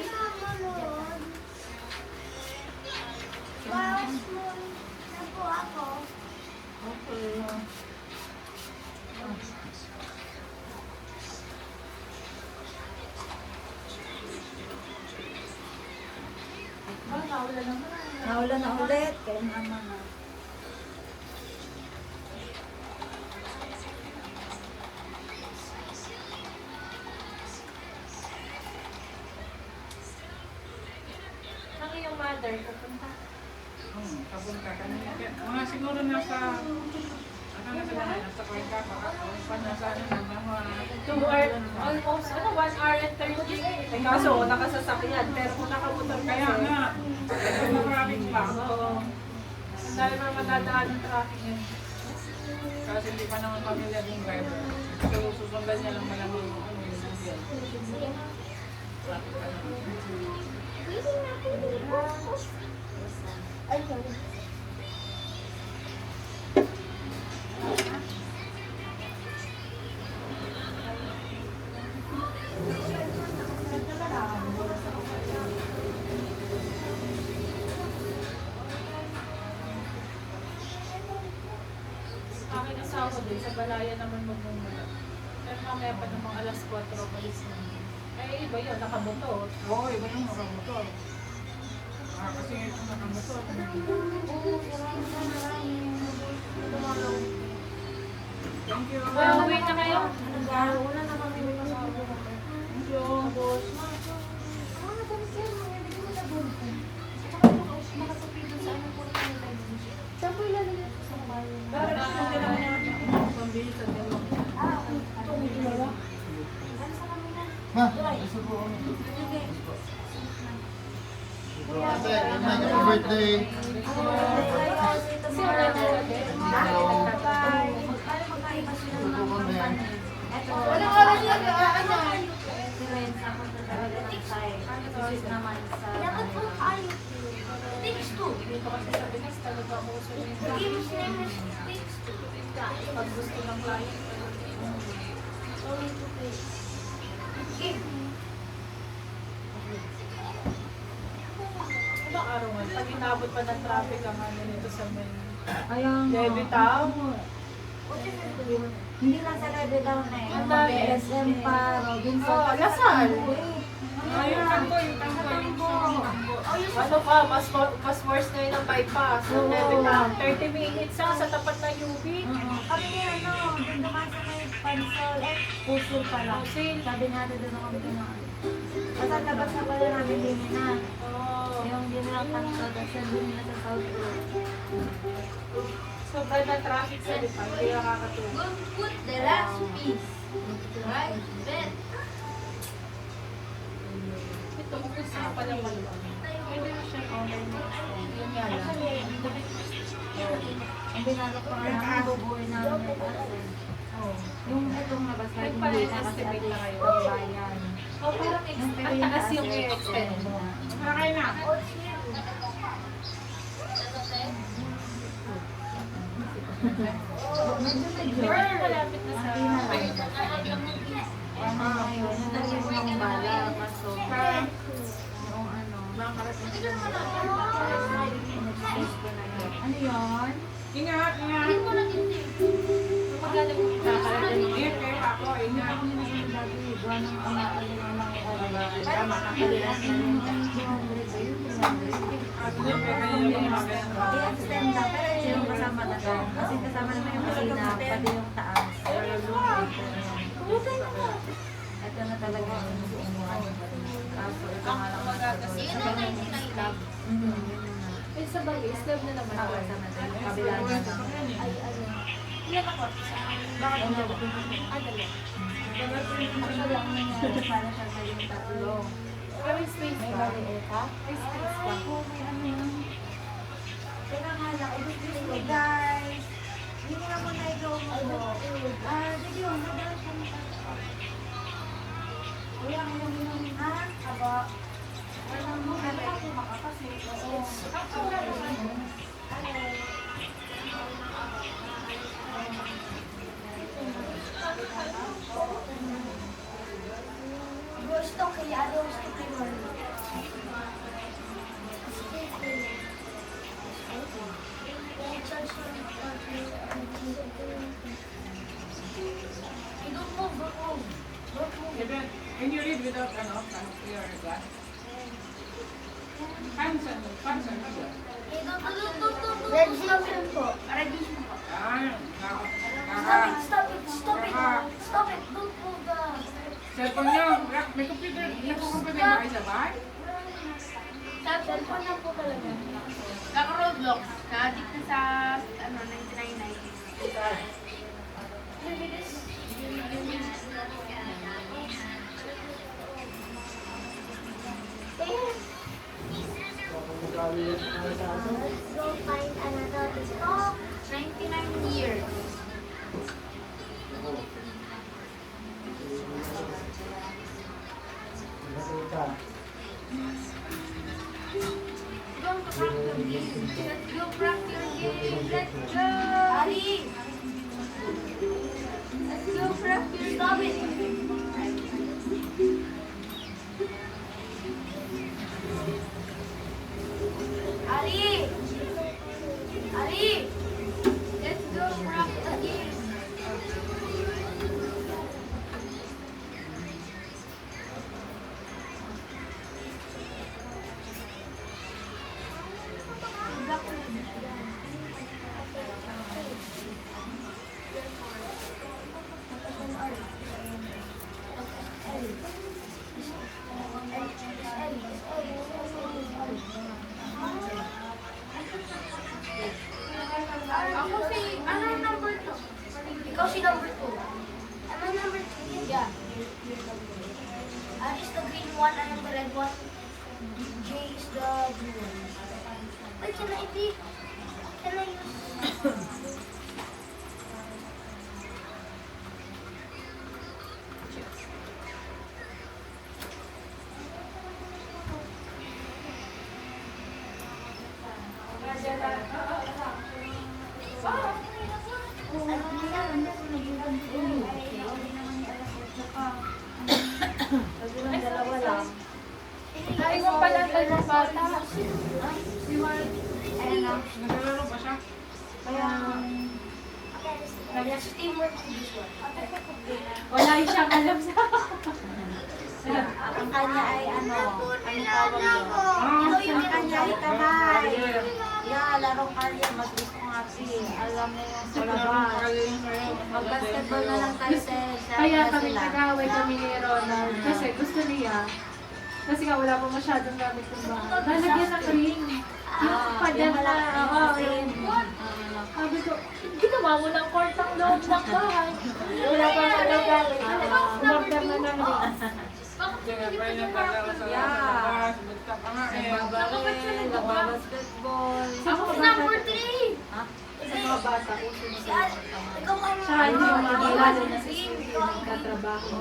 Nawala na ulit. Kaya naman na.
Ang iyong mother, pupunta.
Papunta ka na. Mga siguro nasa, ano na sila, nasa Cuenca, pa nasa ano na, mga
2 hours, almost, 1 hour and 30.
Eh, kaso, nakasasakyan. Pero kung nakamotor
kaya
kasi,
nga, maraming pa.
Oo. Ang dami mga matadaan ng traffic yun.
Kasi hindi pa naman pamilya yung driver. So, susundan niya lang malamang ano yung nandiyan. Traffic pa naman.
Akin asawa ko din, sa balaya naman magmumula. Pero mamaya pa namang alas 4, malis na.
Ay, iba yun, nakabutot.
Oo, iba yung nakamotor. Kasi ito nakamotor. Thank you.
Wait na kayo.
Una na kami may kasama.
Thank you.
Saan po ilalagay sa bayan?
Pambili sa demo.
Ma, gusto ko ano. Ate, happy birthday.
Walang oras yan. Ano? Dapat po tayo. Takes two.
Dito kasi sa Pinas, talaga ako sa
The game's name is Takes Two.
pag gusto ng client.
Only two plays. Game.
Ilang araw nga, pag inabot pa ng traffic ang ano nito sa may
Ayan nga.
Levy Town.
Hindi lang sa Levy Town na eh.
Ang dami.
SM pa, Robinson.
Oh, Lasal.
Ayun, tango, yung tango, yung
Ano ka, mas worse ngayon ang bypass. Ang Levy Town. 30 minutes sa tapat ng UB.
Kami niya, ano, doon naman sa may pansol, pusul pala. Sabi natin doon ako pinaan. Basta labas na pala namin din na.
Oh.
Yung din lang pansol, tapos doon nila sa South Road.
Sobrang na traffic sa Lipa. Hindi nakakatulog.
Put the last piece. Right? Bet.
Ito, gusto pa lang maluwag. Pwede na siya online. Yun nga lang.
Ang binalok pa nga namin, bubuhay namin yung kasi. Yung itong labas na hindi na kasi at least pagbayan.
Oh, parang ang taas yung i-extend mo.
Nakakain na.
Malapit na sa...
Ngayon, naging ko ng bala, kaso yung ano, makakarating ko ng in-exchange ko na yun. Ano yun?
Ingat, ingat.
Magaling mo kakarating.
Ingat kayo ako, ingat.
Gawa ng kumakalim ng mga oras. Para makakalilas na rin. 200 ba yun? 300?
At doon, may ganyan yung mga ganyan.
I-extend lang, pero yun yung kasama na to. Kasi kasama naman yung kusina, pati yung taas. Pero yung ito na talaga yung umuhan. Kaso ito nga lang magkakasin.
Yun ang 1999.
Eh, sa bagay, slab na naman.
Ako sa natin, yung kabila na lang.
Ay, ano.
Ilan ako?
Bakit hindi ako pinag-
Adala.
Actually, ang nangyari para siya sa yung tatlo.
Pero yung space
May
ba?
maliit ha?
May space ba?
Ako, may ano yun. Teka nga lang, excuse me guys. Hindi nga muna ikaw mo. Sige yun, nagdala siya ng Kuya, ngayon yun. Ha? Aba. Wala mo, wala ako makakasi. Oo.
Gusto kaya ano gusto ko yun. Don't move.
Even, can you read without your glass? Pansan, pansan.
Registration po. Registration po.
Yan.
Stop it. Don't move the...
Cellphone nyo, may computer, nagko-computer ba kayo sa bahay?
Cellphone na po talaga.
Kaka-Roblox. Na-addict na sa, 1999.
Let's go find another stop.
99 years.
Go crack your game. Let's go. Ali. Let's go crack your stop it. Ali. Let's go crack the game.
1
can I be? Can I use?
Ay, mo pala ang dalawang bata.
Naglalaro ba siya?
Yes, teamwork.
Wala siyang alam sa...
Ang kanya ay ano tawag doon? Ang kanya ay kamay. Yeah, larong kalye. Mas gusto ko nga alam na yung sa labas. Mag-basketball na lang tayo sa
Kaya kami nag-away kami ni Ronald kasi gusto niya. Kasi nga wala pa masyadong gamit ng bahay. Lalagyan ng ring. Yung padan na, ring. Sabi ko, ginawa mo ng court ang loob ng bahay. Wala pa masyadong gamit. Umorder na ng ring.
Kaya pa yung naglalaro sa labas. Basta pa nga eh.
Basketball.
Ako number 3.
Sa mga bata, uso na sa
Ikaw ang
Siya hindi yung mga lalo na sa school yung nagkatrabaho.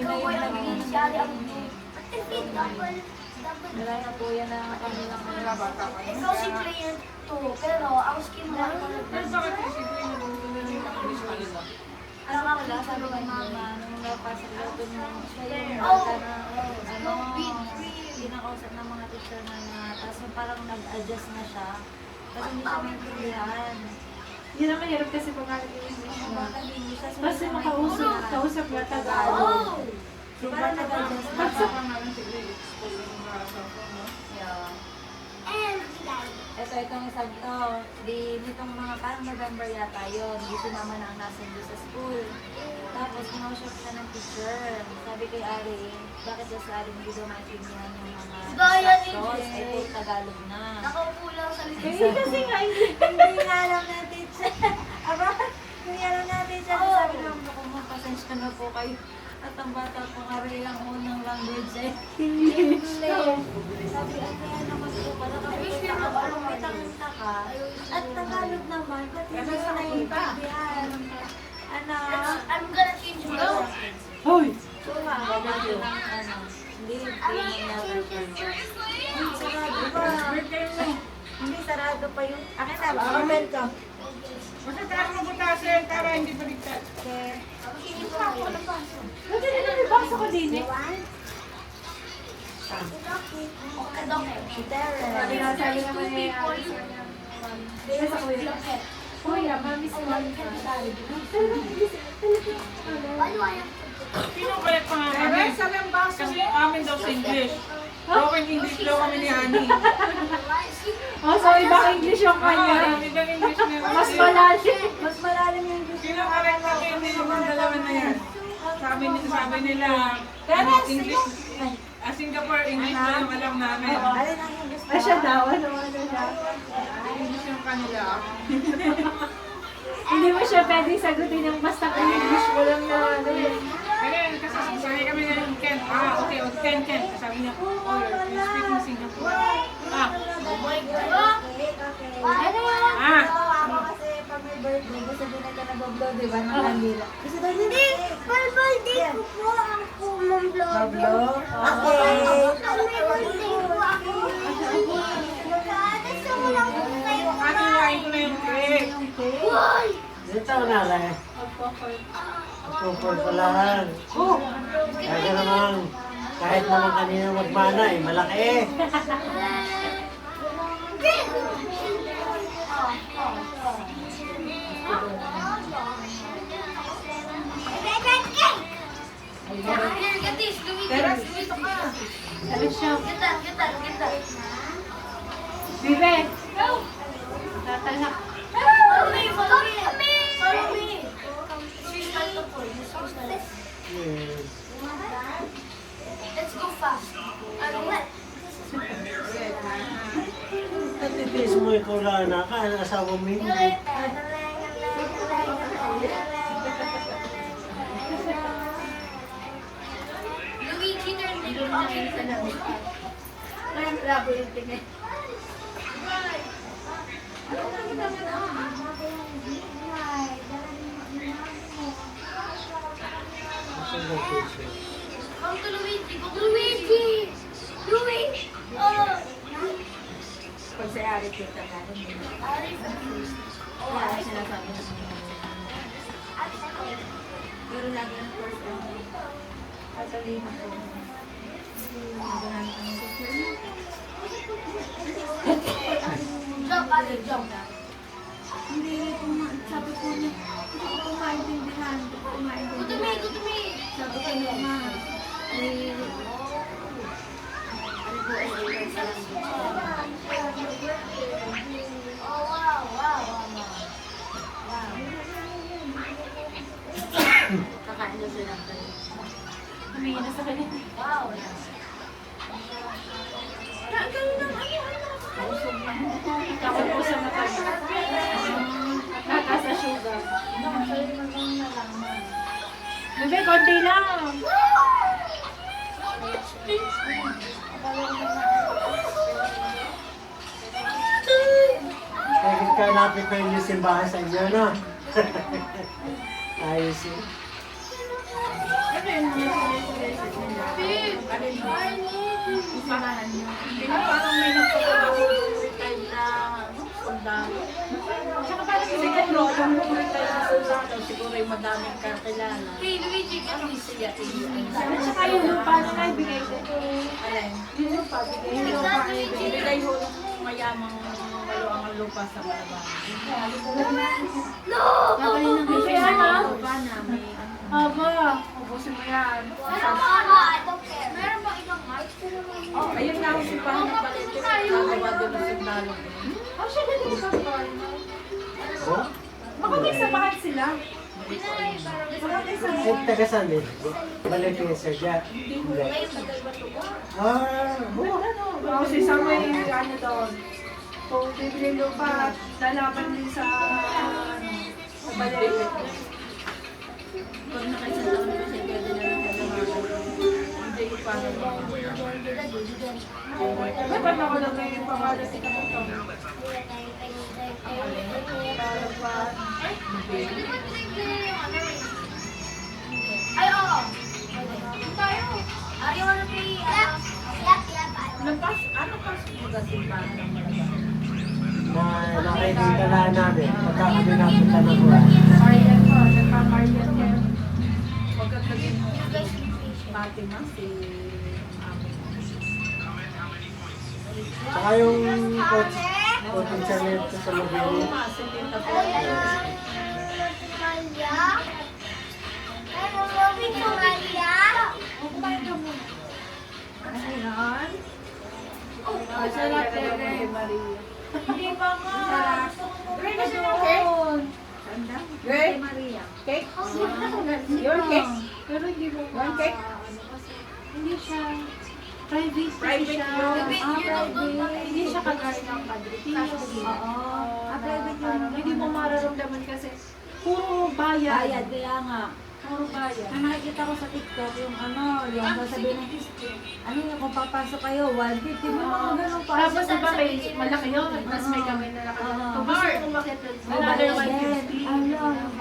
Ikaw ay naging siyali ang double.
Wala na po yan ang kanilang
Wala bata pa.
Ikaw si player 2, pero ang skin mo ay
Pero bakit isipin mo nung English kanila?
Alam mo wala, sabi kay mama, nung napasok daw doon mo, siya yung
Oh.
bata na, pinakausap ng mga teacher na tapos yung parang nag-adjust na siya, kasi hindi siya maintindihan.
Yun ang mahirap kasi pangalan yung English mo. Basta makausap nga Tagalog.
So parang nag-adjust na
Basta
siya.
pa nga lang si grade school yung cellphone, no?
Yeah.
and
Itong isang to, nitong mga parang November yata yun, di si mama na ang nasa doon sa school. Tapos kinausap siya ng teacher. Sabi kay Ari, bakit daw sa Ari hindi daw maintindihan yung mga
Gaya ni
instructions,
Jay.
ay puro Tagalog na.
nakaupo lang sa
Kasi nga, hindi nga alam na teacher. Aba, hindi alam na teacher. Sabi lang ko, pasensya na po kayo. At ang bata po Ari ang unang language ay English. Sabi, ay kaya naman po pala kami taka. At Tagalog naman, ba't hindi ko naiintindihan?
I'm gonna change my
Hoy!
So nga, gagawin ng hindi sarado pa. Hindi sarado pa yung, akin na, comment ka.
Basta taas mo butasin para hindi baligtad.
Okay.
Buti na nabibasa ko din eh.
Si Terren.
Sabi nga sabi naman ni Alex kanya. Dito sa kuya. Kuya, mamiss mo.
Sino balik pa nga kami? Kasi amin daw sa English. Broken English daw kami ni Ani.
Oh, so ibang English yung kanya.
Ibang English na yun.
Mas malalim.
Mas malalim yung English.
Kinakarek namin hindi yung mga dalawa na yan. Sabi nila, English, Singapore English na yung alam namin.
Alin ang English
Ay, siya daw. Ano siya?
English yung kanila.
Hindi mo siya pwede sagutin ng basta English mo lang na ano yun.
Pero kasi sanay kami na yung Ken. Okay, Ken. Sabi niya, oh, you're speaking Singapore.
Ako kasi pag may birthday, gusto din natin nag-vlog, di ba? Ng kanila. Gusto daw din
Hindi, birthday ko po ang kumamblog.
Vlog? Okay.
Birthday ko ako. Gusto mo lang po kayo.
Atiwain ko na yung cake.
Uy!
Dito na lang. Pupur pa lang. Kaya naman, kahit naman kanina magmana eh, malaki.
Here, get this. Lumito ka.
Ano siya?
Get that.
Vive!
Go!
Tatalak.
Follow me. Follow me. Start the pool.
Yes.
Let's go fast. What?
Natitiis mo ikaw lang na ka, ang asawa mo hindi.
Luigi, turn dito sa labi.
Labyrinth eh.
Saan ba ito?
Come to Luigi. Go to Luigi. Luigi. Oh.
Pag sa Arif yung tatanong mo.
Arif. Oh,
Kaya
Arif.
sinasabi mo. Pero lagi ang first time. Sasabihin ko. Magamit ang social.
Jump, Arif, jump.
Hindi ko sabi ko niya, hindi ko maintindihan, hindi ko
Go to
maintindihan.
me, go to me.
Sabi ko niya, ma, may
Oh, wow, wow, wow.
Kakain daw sila ng kanin.
humingi na sa kanya.
Wow.
Tapos po sa mata niya. Nataas na sugar. Bebe, konti lang.
Kahit ka lapit na yung simbahan sa inyo, no? Ayos yun.
Hindi na parang may nagpapag-retire na sundalo.
Tsaka parang
Siguro, kung retire na sundalo, siguro yung madaming kakilala.
Hey, Luigi, get
Ano
me.
siya?
at saka yung lupa na naibigay ko.
Alin?
Yung lupa, bigay
Yung
ko.
lupa, ibigay ho ng mayamang maluang ang lupa sa Malabang.
No!
Kaya na.
Lupa na, may
Aba, ubusin mo yan.
I don't care. Meron bang ibang mic?
Oh, ayun nga ako si Pano Palete. Nagawa doon ng sundalo.
Oh, siya ganun sa
Oh?
Makapag-samahan sila.
Eh, taga saan din? Balik yung sadya. Hindi. Ah,
Oo, si Samuel, ano doon. Kung bibili lupa, lalaban din sa balik.
pag nakaisang taon ko siya, pwede na lang nagawa.
Hindi ko parang
Dapat ako lang ngayon pangalan si Kapatong.
Ay, oo. Tayo. Are you wanna play?
ano pas magasimbahan ng Malabang?
na nakikita lang namin. Pagka kami napunta na buwan.
Marian po, nagpa-Marian yan.
Pagkatagin Fatima, si
Saka yung coaching channel ko sa Mabini.
si Tita po.
Sa lahat
Kay Maria.
Hindi pa nga. Gray kasi ng
Great.
Maria.
Cake? Your cake?
Pero hindi mo
One cake?
ano kasi, hindi siya private
Private
siya.
yun.
Private. Hindi siya kagaya ng Padre Pio.
Oo.
Private yun. Hindi mo mararamdaman kasi puro bayad.
Bayad, kaya nga.
Puro bayad.
Ang nakikita ko sa TikTok, yung yung sasabihin ng ano yung kung papasok kayo, 150 mo mga ganun pa.
Tapos iba may malaki yun. Mas may kami na laki. Kung gusto kong makita, another 150.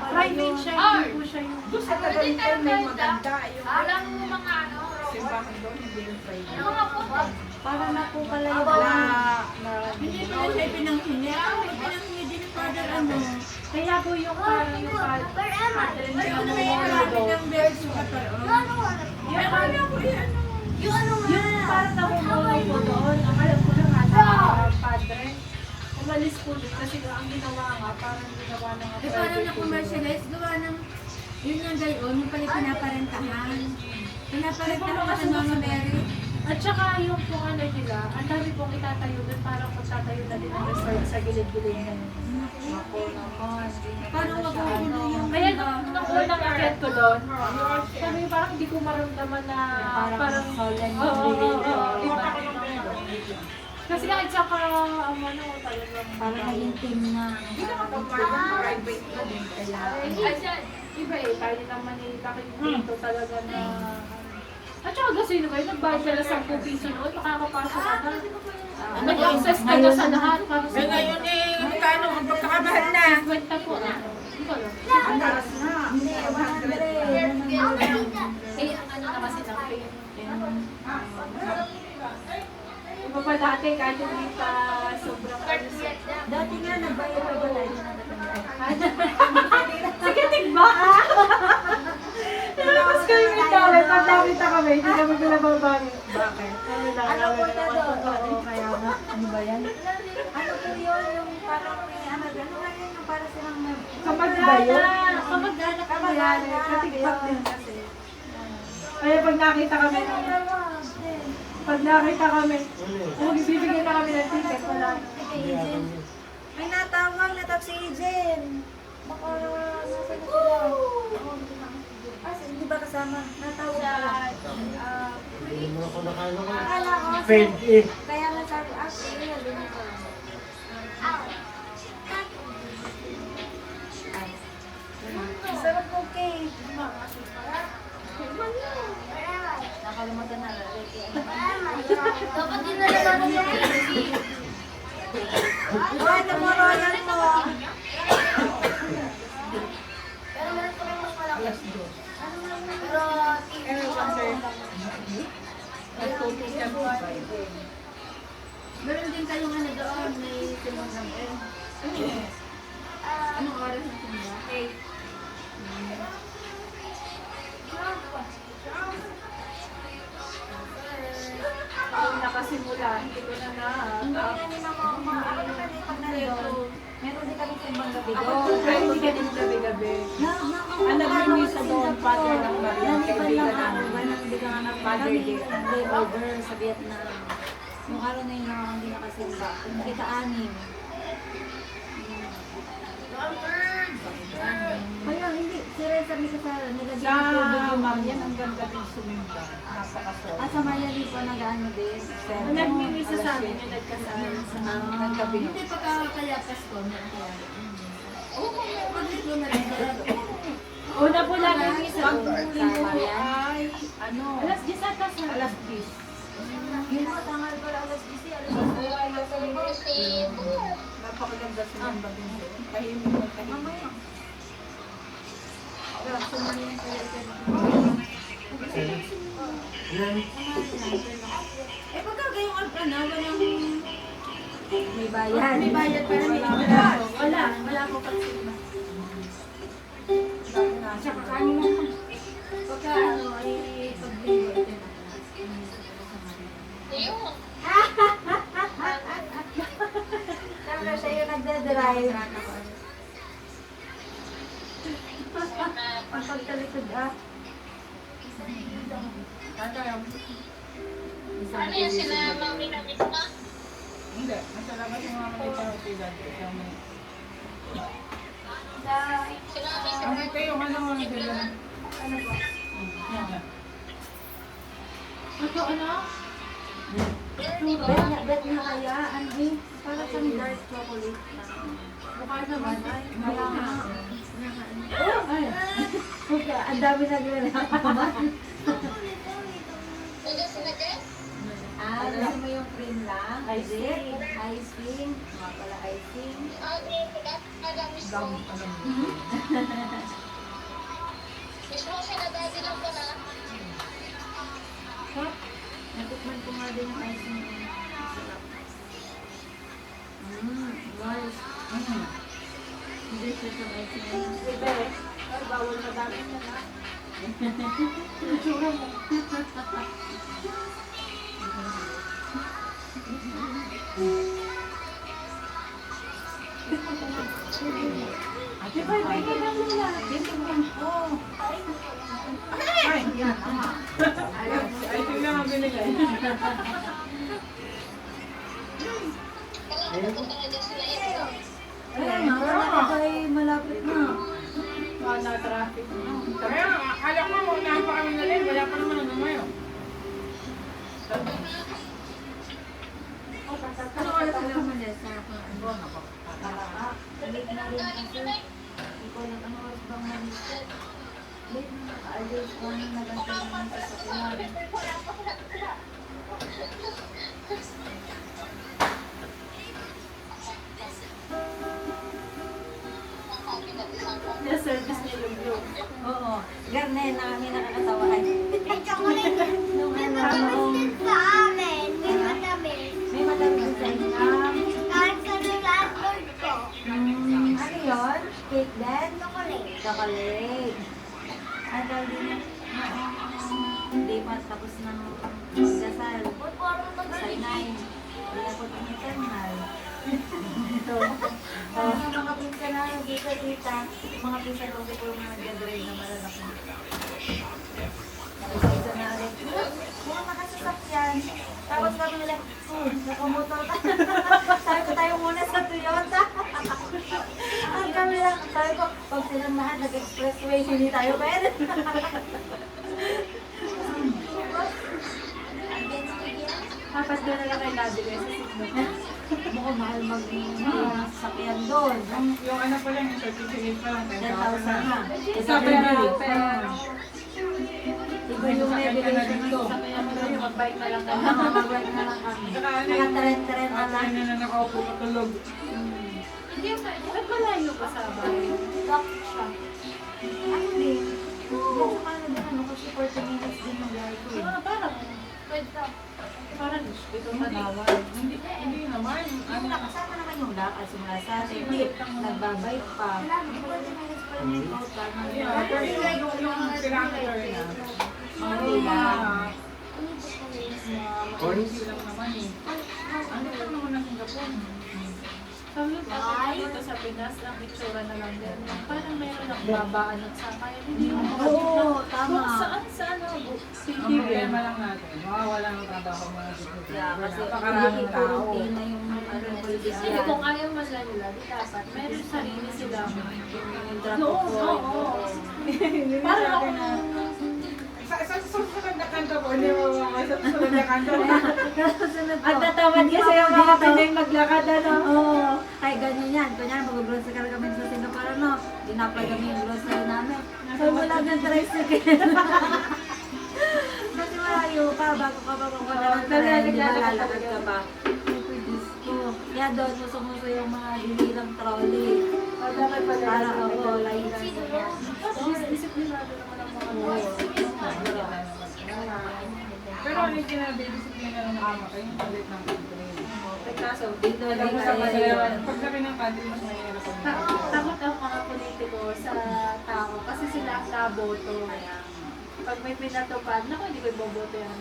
Private siya. Hindi po siya yung
Doon sa Tagalitan may maganda. Yung
Alam mo mga ano?
simbahan doon, hindi yung Friday.
Yung mga puto.
Para na po pala yung
Hindi
pala siya pinanghingi. May pinanghingi din yung father ano.
kaya po yung parang yung
Where am I?
yung mga
Yung ano nga?
yung parang namumulong po doon, ang alam ko lang ata padre, umalis po doon kasi ang ginawa nga, parang ginawa na nga
Eh, parang na-commercialize, gawa ng, yun nga gayon, yung pala pinaparentahan. Pinaparentahan ka sa mga Mary.
At saka yung po ano nila, ang dami pong itatayo doon, parang magtatayo na din ang resort sa gilid-gilid na yun. Ako naman.
Parang magkakaroon yung
Kaya nung unang akit ko doon, sabi ko parang hindi ko maramdaman na parang
solemn
iba. Kasi kahit sa ano talagang
parang naging team na.
Hindi naman po parang private na din. Kaya
iba eh, tayo naman eh, laki dito talaga na At saka gasino kayo, nagbayad ka na 10 piso noon, makakapasok ka na. Mag-access ka na sa lahat. Para sa
Ngayon magkano ang pagkakamahal na?
50 po. Hindi ko alam.
Ang taas na. Hindi, 100.
Eh, ang ano na kasi ng pay. Iba pa dati, kahit hindi pa sobrang
Dati nga, nagbayad pa wala.
sige, tigba! Tapos kayo may tawag, pag nakita kami, hindi kami pinababangin. Bakit?
Ano po na doon?
Oo, kaya nga.
Ano ba yan?
Ano po yun? Yung parang may ano nga yun? Yung parang silang
Kamag-anak! Kamag-anak ka yan. Katigpak din kasi. Kaya pag nakita kami, kung ibibigyan na kami ng ticket, wala.
May natawag na si Jen. Baka nasa na sila. Hindi ba kasama? Natawag ka.
Hindi mo ako nakaano ko.
Akala ko.
Paid eh.
Kaya nga sabi, sige, yun ako. Sarap po cake. Nakalimutan na rin. Dapat din na naman yung cake. Ay, namoroyan mo. Pero meron pa rin mas malaki. Meron din kayong ano doon, may sinulang Anong oras na simula? 8.
Kung nakasimula, hindi ko na
Hindi na ni Mama Ako na kami pag nandun. Meron din kami simbang gabi doon.
Ay, hindi ka din gabi-gabi. Nag-misa doon, Father ng Maria, kaibigan namin. Father Day.
Layover sa Vietnam. Yung araw na yun ako hindi nakasimba. Kita 6. Kaya hindi, si Reza may kasala. Nilagyan
Sa
ng tubig yung
Marian, ang ganda din sumimba. Napakasol.
sa Maria di pa nag-ano din.
Nung nagmimisa sa amin, yung nagkasama sa nagkabi.
Hindi pa kaya Pasko, meron kaya. Oo, mag-ito na rin.
Una po lang yung misa.
Sa Marian.
Ay, ano? Alas 10 ata sa alas 10.
Yung mga tangal pala alas 10, alas 10.
Napakaganda sumimba din doon. Tahimik na tahimik.
Eh, pagka gayong ano, walang...
May bayan.
May bayad pa rin. Wala ko pa sila. Tsaka kanin mo. Pagka ano, ay pag-liver. Siyempre, siya yung nagdadrive. Ang pagtalikod
Ano yan sila, mami na misma?
Hindi. Nasa labas yung mga malita ng tigan.
Sila misma.
Ang ito yung ano mo nila.
Ano po?
Ano, ano?
Bet na kaya, Andy? Para sa dark chocolate.
Mukha naman. Ay,
Ay. Ang dami naglalakaman.
Ano sila guys?
Gusto mo yung cream lang?
Icing.
Icing. Mga pala icing.
Alam mismo. Mismo sila dati lang pala.
Natikman ko nga din yung icing. Nice. Hindi siya yung icing.
ibe. Ay, bawal na dami na na. Itsura mo.
Ate, bye-bye ka lang muna. Oh.
Ay! Ay, tingnan ang binigay.
Kailangan ko talaga sila ito.
Kaya nga, wala pa ay malapit na.
Wala traffic.
Kaya, akala ko, unahan pa kami na rin. Wala pa naman hanggang ngayon.
Ano oras ka naman sa late na rin kasi. Ikaw lang, ano oras bang manis? Late na nakaalis. kung ano nagantay naman sa sakyan.
Na-service niya yung blue.
Oo. Garne na kami nakakatawahan.
May chocolate.
Nung ano,
Chocolate sa amin. May matamis.
may malamig sa inyo.
Kahit sa landlord ko.
Ano yun? Cake din?
Chocolate.
Chocolate. Ang tawag din hindi pa tapos ng dasal.
Ba't parang
Sainay. Hindi ako tumiternal.
Mga pinsan na dito, tita. Mga pinsan ko po yung mga nag-drive na malalaki. Isa na rin. Mga makasasakyan. Tapos kami nila, nakamotor tayo. Sabi ko tayo muna sa Toyota. Ang kami lang, sabi ko, pag silang lahat nag-expressway, hindi tayo pwede.
Dapat doon na lang kay Daddy guys sa signal.
Mukhang mahal mag-sakyan doon.
Yung ano pa lang, yung certificate pa lang,
10,000 na.
Sabi na,
Iba yung navigation ko.
Kaya mo daw yung mag-bike na lang kami.
Nakakabike na lang kami.
saka ano
Mga
yung
tren-tren na lang.
na nakaupo katulog.
Hindi, ba't malayo pa sa bahay?
Lock siya. Ano din? Diyan sa kanila din ano kasi 40 minutes din yung biyahe ko eh.
Parang, parang dito Tanawan.
Hindi naman.
Ano na, kasama naman yung lakad simula sa atin. Nagbabike pa. 40 minutes pa lang yung out ka.
Yeah, pero yung kilometer na.
Okay lang.
Hindi lang naman eh. Ano lang naman na Singapore?
Sabi ko, dito sa Pinas, ang itsura na lang din. Parang meron ng babaan at sakay. Hindi mo
Oo, tama.
Sa ano,
Ang
CCTV.
problema lang natin, mawawala ng trabaho mga dito.
Yeah, kasi
Napakaraming tao.
puro na yung ano, police
Hindi,
yan.
kung ayaw man lang nila, di dapat. Meron sarili sila.
Yung drop
Oo,
off point.
oo. Parang ako
Sa susunod na kanto po, hindi mo sa susunod na kanto.
At natamad kasi yung mga Pinoy maglakad ano. Oo. Ay, ganyan yan. Kunyari, mag-grocery ka kami sa Singapore, ano, dinapay kami yung grocery namin. So, wala kang tricycle. Kasi malayo pa, bago ka pa na ng tren, di ba lalakad ka pa. Diyos ko. Kaya doon, muso-muso yung mga dilirang trolley.
dapat pala.
Para ako, like,
Disiplinado naman ang mga boys.
Pero ano yung dinadisiplina ng ama kayo, yung palit ng country.
kaso, dito
Tapos
lang
sa
tayo.
pag sabi ng country, mas mahirap ang
Takot ang mga politiko sa tao kasi sila ang naboto. Pag may pinatupad, naku, hindi ko iboboto yan.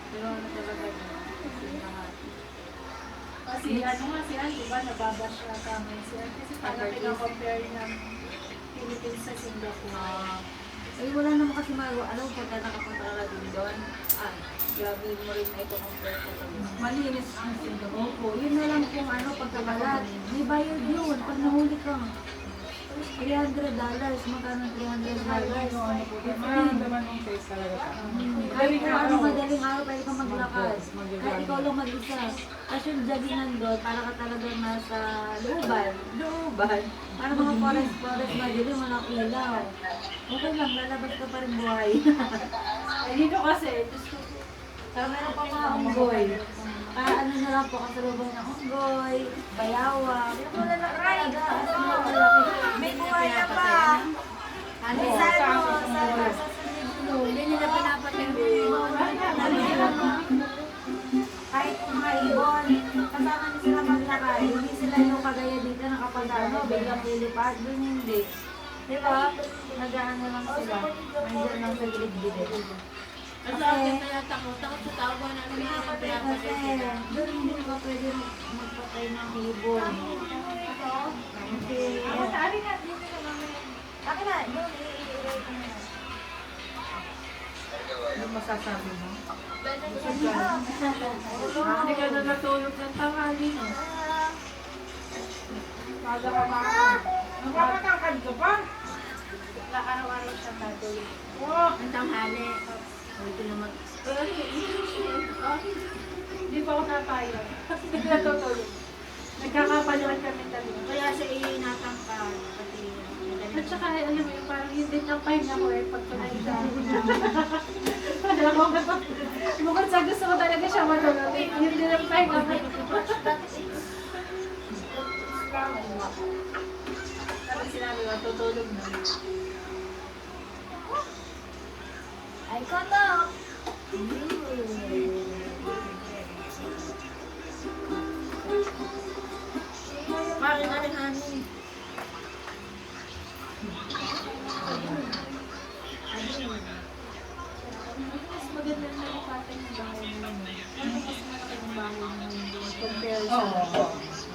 Pero ano talaga yun? Kasi ano nga si Ann, diba, nababash siya kami si Ann kasi parang pinakompare ng Philippines sa Singapore.
Eh, wala naman kasi magawa. Alam mo, pagka nakapunta ka din doon, grabe mo rin na ito compare ko. Malinis ang Singapore po. Yun na lang kung ano, pagkakalat. May bayad yun. Pag nahuli ka. $300. Magkano $300?
Mararamdaman mong face talaga ka.
Kahit kung ano madaling araw, pwede kang maglakad. Kahit ikaw lang mag-isa. Kasi yung joggingan doon, para ka talagang nasa looban. Looban. Para mga forest madilim, walang ilaw. Okay lang, lalabas ka pa rin buhay.
Eh, dito kasi, Diyos ko,
Saka meron pa mga unggoy. Ano na lang po, kasalubong ng unggoy, bayawa. Wala na talaga. As in, malaki. May buhay na pa. Ano sa hindi nila pinapatingin. Kahit mga ibon, kasama nila sila maglakay. Hindi sila yung kagaya dito na kapag ano, biglang lilipad. Doon hindi. Diba? Nag-ano lang sila. Nandiyan lang sa gilid-gilid. Kasi doon hindi ka pwede magpatay ng ibon. Okay. Akin na, doon i-iray ko na.
Ano masasabi mo?
hindi ka na natulog ng tanghali.
Kada ka Napapatangkad ka pa?
Na araw-araw siya natulog.
Wow!
Ang tanghali. Ito naman.
Hindi pa ako napayag. Hindi ko natutulog. Nagkakapaluan kami dalawa.
Kaya siya inatang ka. Pati
At saka, alam mo yun, parang yun din ang pahinga ko eh, pag tuloy siya. Bukod sa gusto ko talaga siya matulog, yun din ang pahinga ko.
Kapag sinabi ko, tutulog na.
Ay, koto!
Bakit na rin, honey?
Mas maganda na yung pattern ng bahay mo. Ano mas malaki yung bahay mo compare sa...
Oo.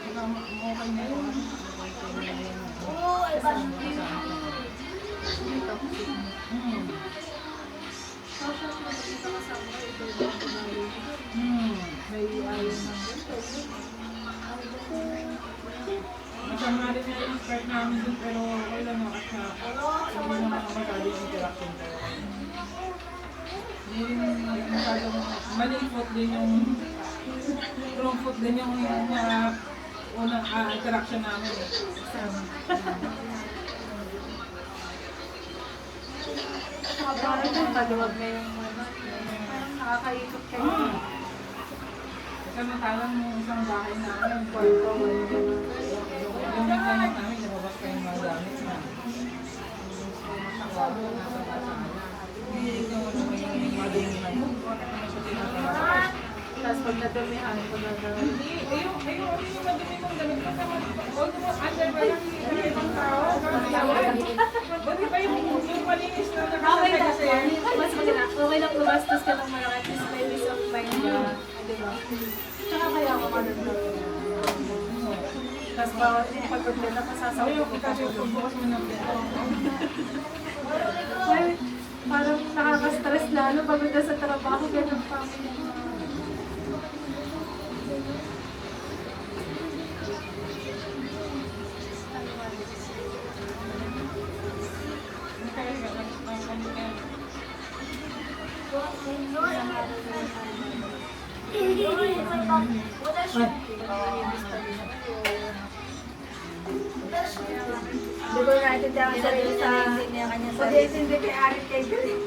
Okay na yun.
Oo, ay bakit
Social media, dito kasama ko, ito yung bahay.
May ayaw ng ganito. Masama rin na yung start namin dun, pero okay lang no, at hindi naman masyado yung interaction tayo. Hindi rin masyadong maling foot din yung wrong foot din yung unang interaction namin.
Parang nagpaduwag na yung parang nakakaikot kayo.
Samantalang yung isang bahay namin, kwarto, yung maintenance namin, nababas kayo mga gamit na. Sa kwarto, nasa basa na. Hindi yung may madumi na yun.
Tapos pag nadumihan ko na gawin.
Yung madumi kong damit ko naman, underwear lang yung ng tao. Buti pa yung malinis na
Okay
nakasasay
lang.
kasi.
Mas maganda. Okay lang gumastos ka ng malaki. At least may peace of mind ka. Diba? Tsaka kaya ako manunod. Tapos bawat yung pagpunta masasabi
Ayaw
ko
ko kasi pagbukas mo ng pinto.
Ay, parang nakaka-stress lalo pagpunta sa trabaho. Ganun pa.
Hindi ko naintindihan ang sarili sa... Pag-iintindi kay Arit kay Julie.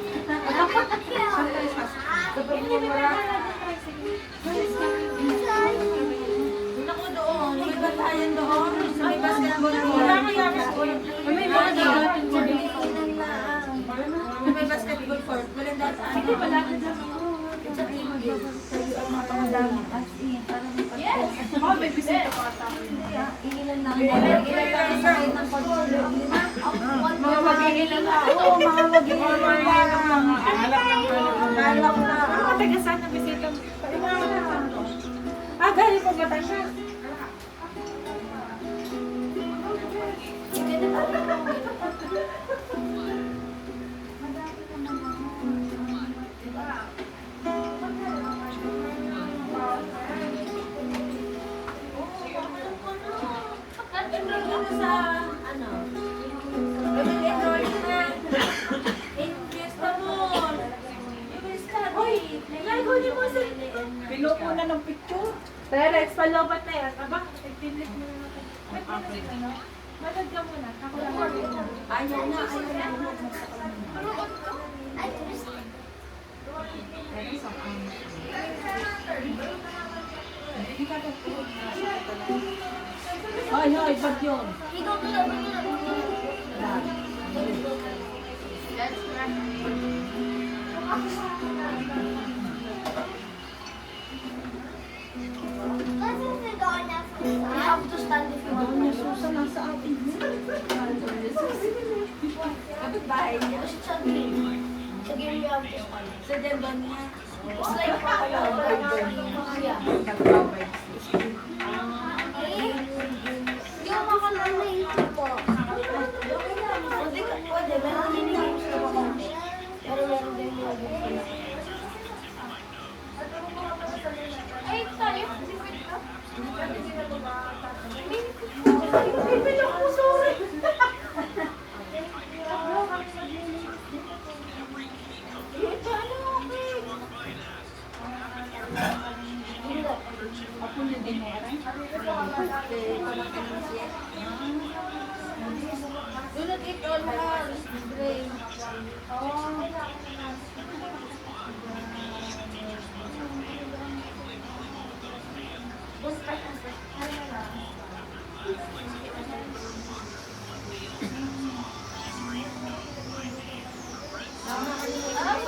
Sa pagmumura. Doon ako doon. May bantayan doon. May basketball court. May may basketball court. Walang dataan. Hindi pala. Sa team game. Ang mga pangadami. As in, parang
Yes! Oh, may bisita pa ata.
Ilan lang. Ilan lang sa kayo ng pagsulo.
Mga mag-iilan na.
Oo, mga mag-iilan lang.
Alak lang pala.
Alak na.
Mga taga saan ang bisita? Ah, galing po Batangas.
Sige na tayo. Sa ano? Enroll na. Fiesta Mall. Uy, nagagawin mo sa...
Pinupo na ng picture.
Terex, palobat na yan. Aba, nag-delete mo na natin. Ba't mo na ano? Matag ka muna. Ako lang.
Ayaw na, ayaw na.
Ay, ay, ba't yun?
Ikaw to lang. We have to stand if you want.
Doon niya susa lang sa atin.
Kapit bahay niya. Kasi sa game. Sa game we have to stand. Sa Denver niya. It's like yeah. Yung makalala yung po. Pwede, meron din yung games na makamit. Pero meron din yung games na ay, tayo. Do not eat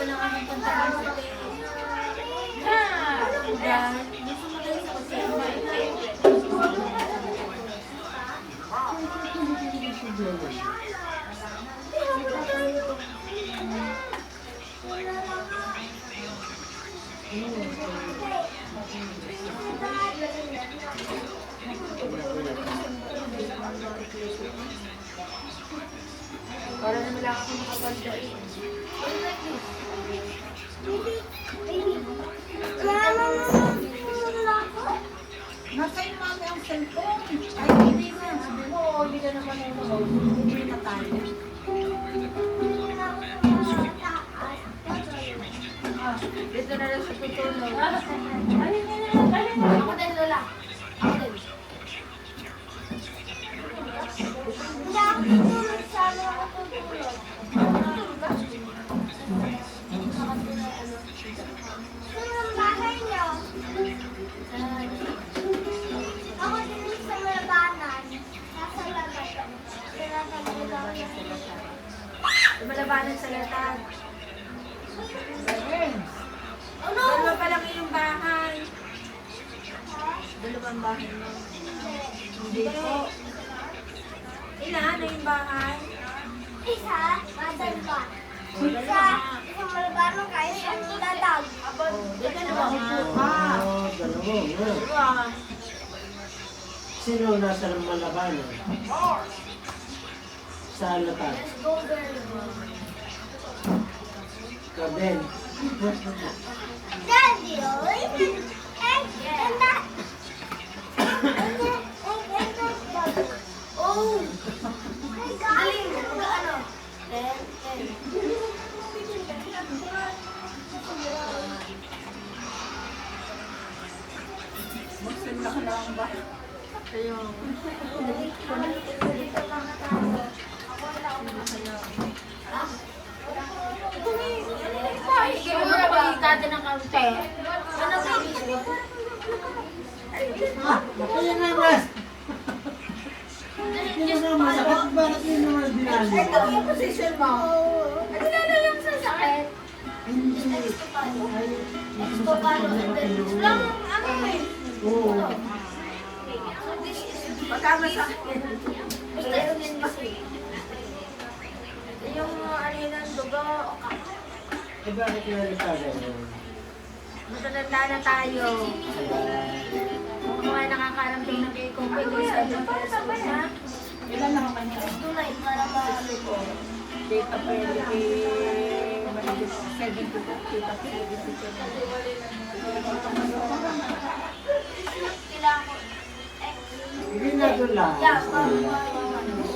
pa lang kami punta sa hotel. Gusto mo tayo sa hotel.
Para naman lang ako makapagda eh.
Nasa yung mami ang cellphone. Ay, hindi na. Sabi mo, hindi ka naman nanonood. Hindi na tayo.
Dito na lang sa tutulog.
Ako din, Lola. Ako din. Hindi ako tutulog. Sana ako tutulog. Saan ang bahay niyo? Ako din sa malabanan. Nasa labas.
Lumalabanan sa latag.
Oh no!
Dalawa pa lang yung bahay. Dalawang bahay mo. Hindi po. Ilan na yung bahay?
Isa, masan pa. Isa, isang malabanan kaya isang dadag.
Di dalawa pa.
Oo, dalawa.
Dalawa.
Sino nasa malabanan? Sa latag.
Let's go, girl.
Ikaw din.
Daddy, oh, oh, galing mo ano?
Magsenda ka lang ba? Ayun.
Siguro na pagkikada ng kaunti. Ano ba yun?
Kaya nga, Bas. Bakit yun naman dinali?
Ito yung position mo. Ano na yung sasakit?
Hindi.
Gusto pa lang ano eh.
Oo.
Magkama sa akin.
Basta yun din kasi.
Yung ano yun ang dugo.
Eh, bakit nalitagan yun?
Matatanda na tayo. Kung mga nakakaramdam na kayo kung pwede sa ibang pesos na. Ilan lang ang
Tunay para ba?
data pwede kay maligit 70 data pwede
Kailangan ko.
Hindi na doon lang.
Yeah,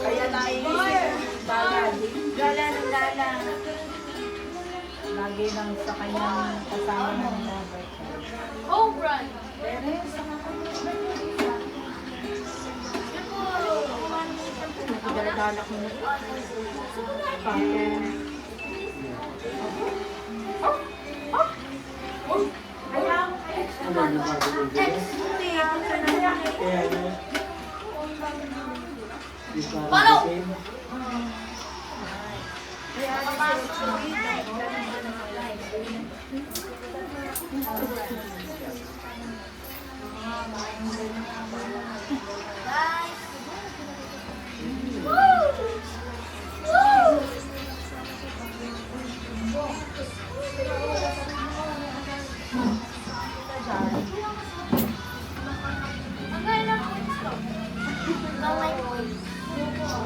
kaya tayo gala ng gala. Lagi lang sa kanyang kasama ng lover.
Oh, Brad.
Dala-dala ko na. Pakin.
Ano na ba doon? Kaya ano?
Follow!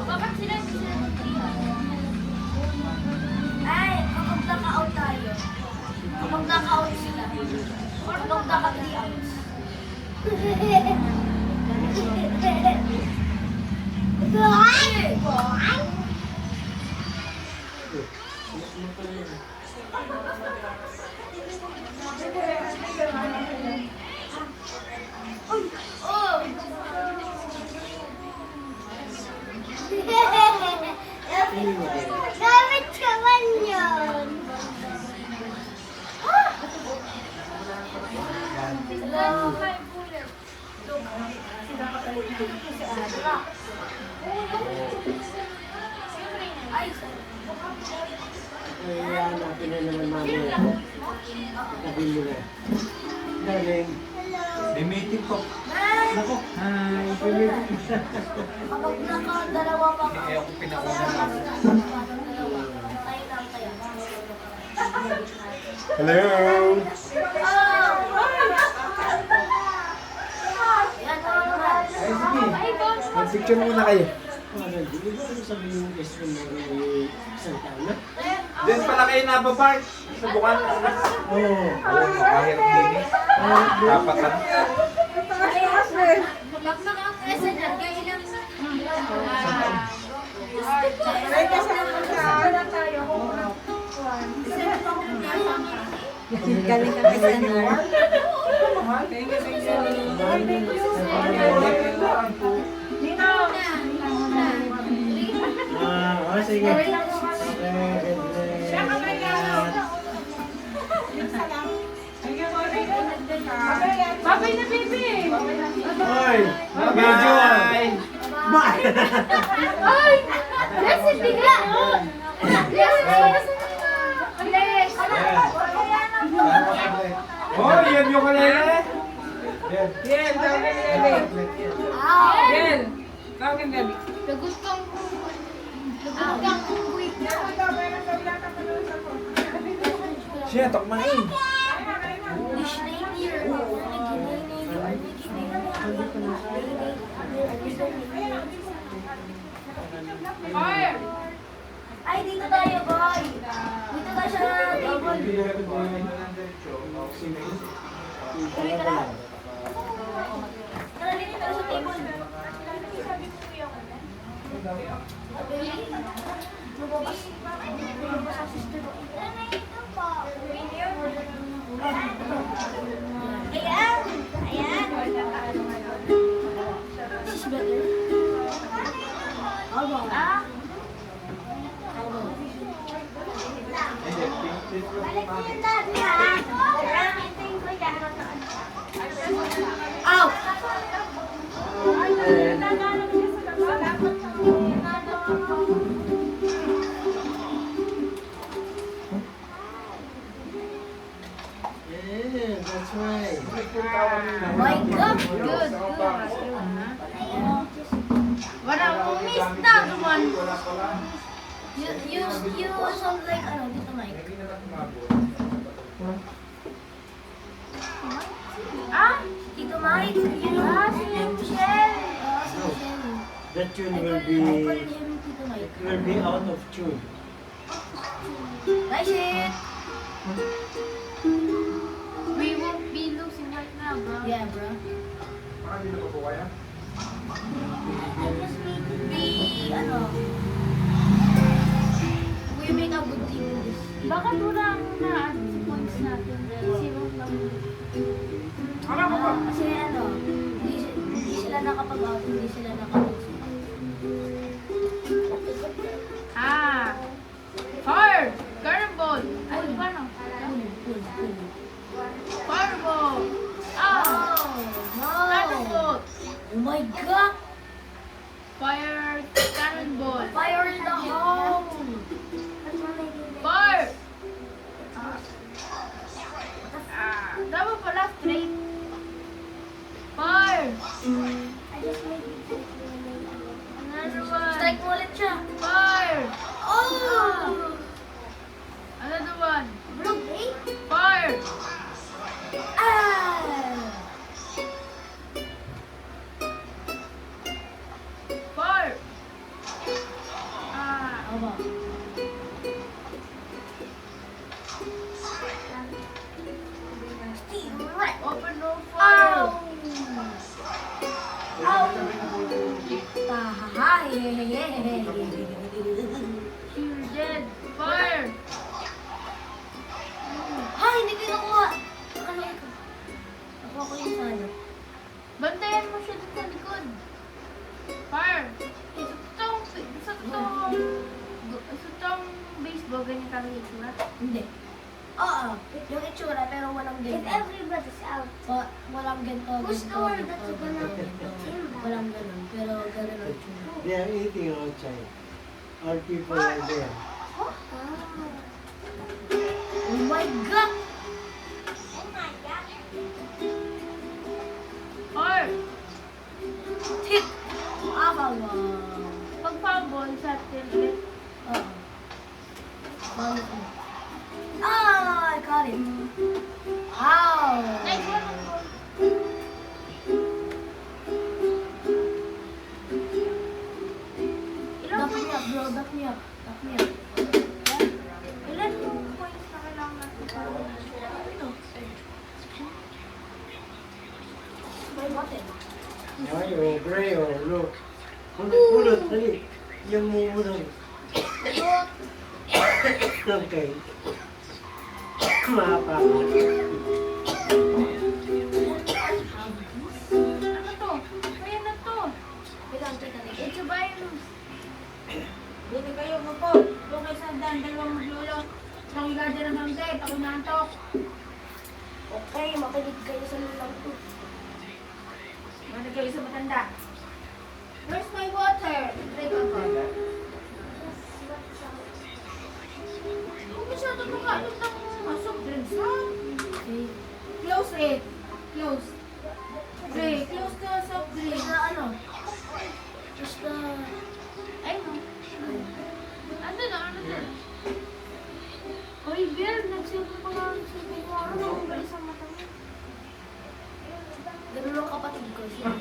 Bakit sila ay, kapag naka-out tayo. Kapag naka-out sila. Kapag naka-3 outs. Gamit ka man yun. Hello, my bullet. Ay,
Kaya hanapin na naman mami Tabi mo na. Galing.
May meeting po.
Nako.
Hi.
Kapag nakadalawa pa ka.
Eh, ako pinakauna na.
Dalawa. Tayo lang tayo.
Hello.
Yan, tayo naman.
Mag-picture muna kayo.
Hindi ba sabihin mo gusto mo isang taon na?
Diyan pala kayo nabapark. Subukan.
Oo.
Makahirap din eh. Tapatan.
Messenger, kaya lang.
Galing ka kay Senor.
Thank you.
Sige.
Babay na, baby!
Hoy! Medyo! Bye!
Ay! Blessed bigla! Blessed!
Oh, yan yung kanila.
Yen, tawag ka ni Gabi. Yen, tawag ka ni Gabi.
Lagot kang quick na.
Siya, tokmain.
Fire!
Ay, dito tayo, boy. Dito tayo sa table. Uwi ka na. Tara, dito tayo sa table. Lumabas. Lumabas ang sister ko. Ayan! Ayan! This is better. Ah? Ow!
Yeah, that's right.
My God!
Good, good. Wala akong miss na naman.
You sound like, ano, dito Mike.
Ah?
Tito Mike, you know, si Michelle. Si Michelle.
That tune
I
will
call
be
him Tito Mike.
out of tune.
Nice it!
We won't be losing right now, bro.
Yeah, bro. We, ano, we make a good team in this.
Bakit wala na si points natin? Zero lang.
Kasi ano, hindi sila nakapag-out, hindi sila nakapag-out.
Ah! Fire! Cannonball! Ay, paano? Fireball! Ah!
No!
Cannonball!
Oh my God!
Fire! Cannonball!
Fire in the hole!
Fire! Dapat pala straight. Fire! Another one.
Strike mo ulit siya.
Fire!
Oh!
Another one.
Blue, eh?
Fire!
Ah!
Fire! Ah!
Aba.
Open no fire!
Ow! Ow! Tahahay!
You're dead. Fire!
Hay, hindi ko nakuha. Ano ito? Nakuha ko yung sana.
Bantayan mo siya dun sa likod. Fire! Sa toong baseball, ganyan kami itsura.
Hindi. Oo, yung itsura pero walang ganito. If everybody's out. Walang ganito. Who's the one that's gonna walang ganun, pero ganun ang itsura.
They are eating outside. All people are there.
Oh my God!
Or,
Hit! Wow!
pag fumble sa tilit.
Oo. Balik mo. Ah! I caught it. Wow!
Next one.
Duck me up, bro. Duck me up. Duck me up.
Ilan yung points na kailangan natin para
May button.
Ay, oh, gray, oh, look. Pulot, dali. Yung mumulong. Okay. Mapa.
Ano to? Ayan na to.
Bilang kita na.
It's a virus. Dito kayo, po. Doon kayo sa dan, dalawang maglulo. Nakigadir ang hangkay, ako nantok.
Okay, makinig kayo sa lulang ko.
Makinig kayo sa matanda. Where's my water? Drink ako. Huwag masyado makaalam ng soft drinks, ha? Close it. Close. Ray, close the soft drink.
Basta ano? Basta...
Ay, no. Ano na, ano na? Hoy, Bill, nagsilpo pa nga ang silpo ko. Ano na kung balik sa mata mo?
Ganun ang kapatid ko siya.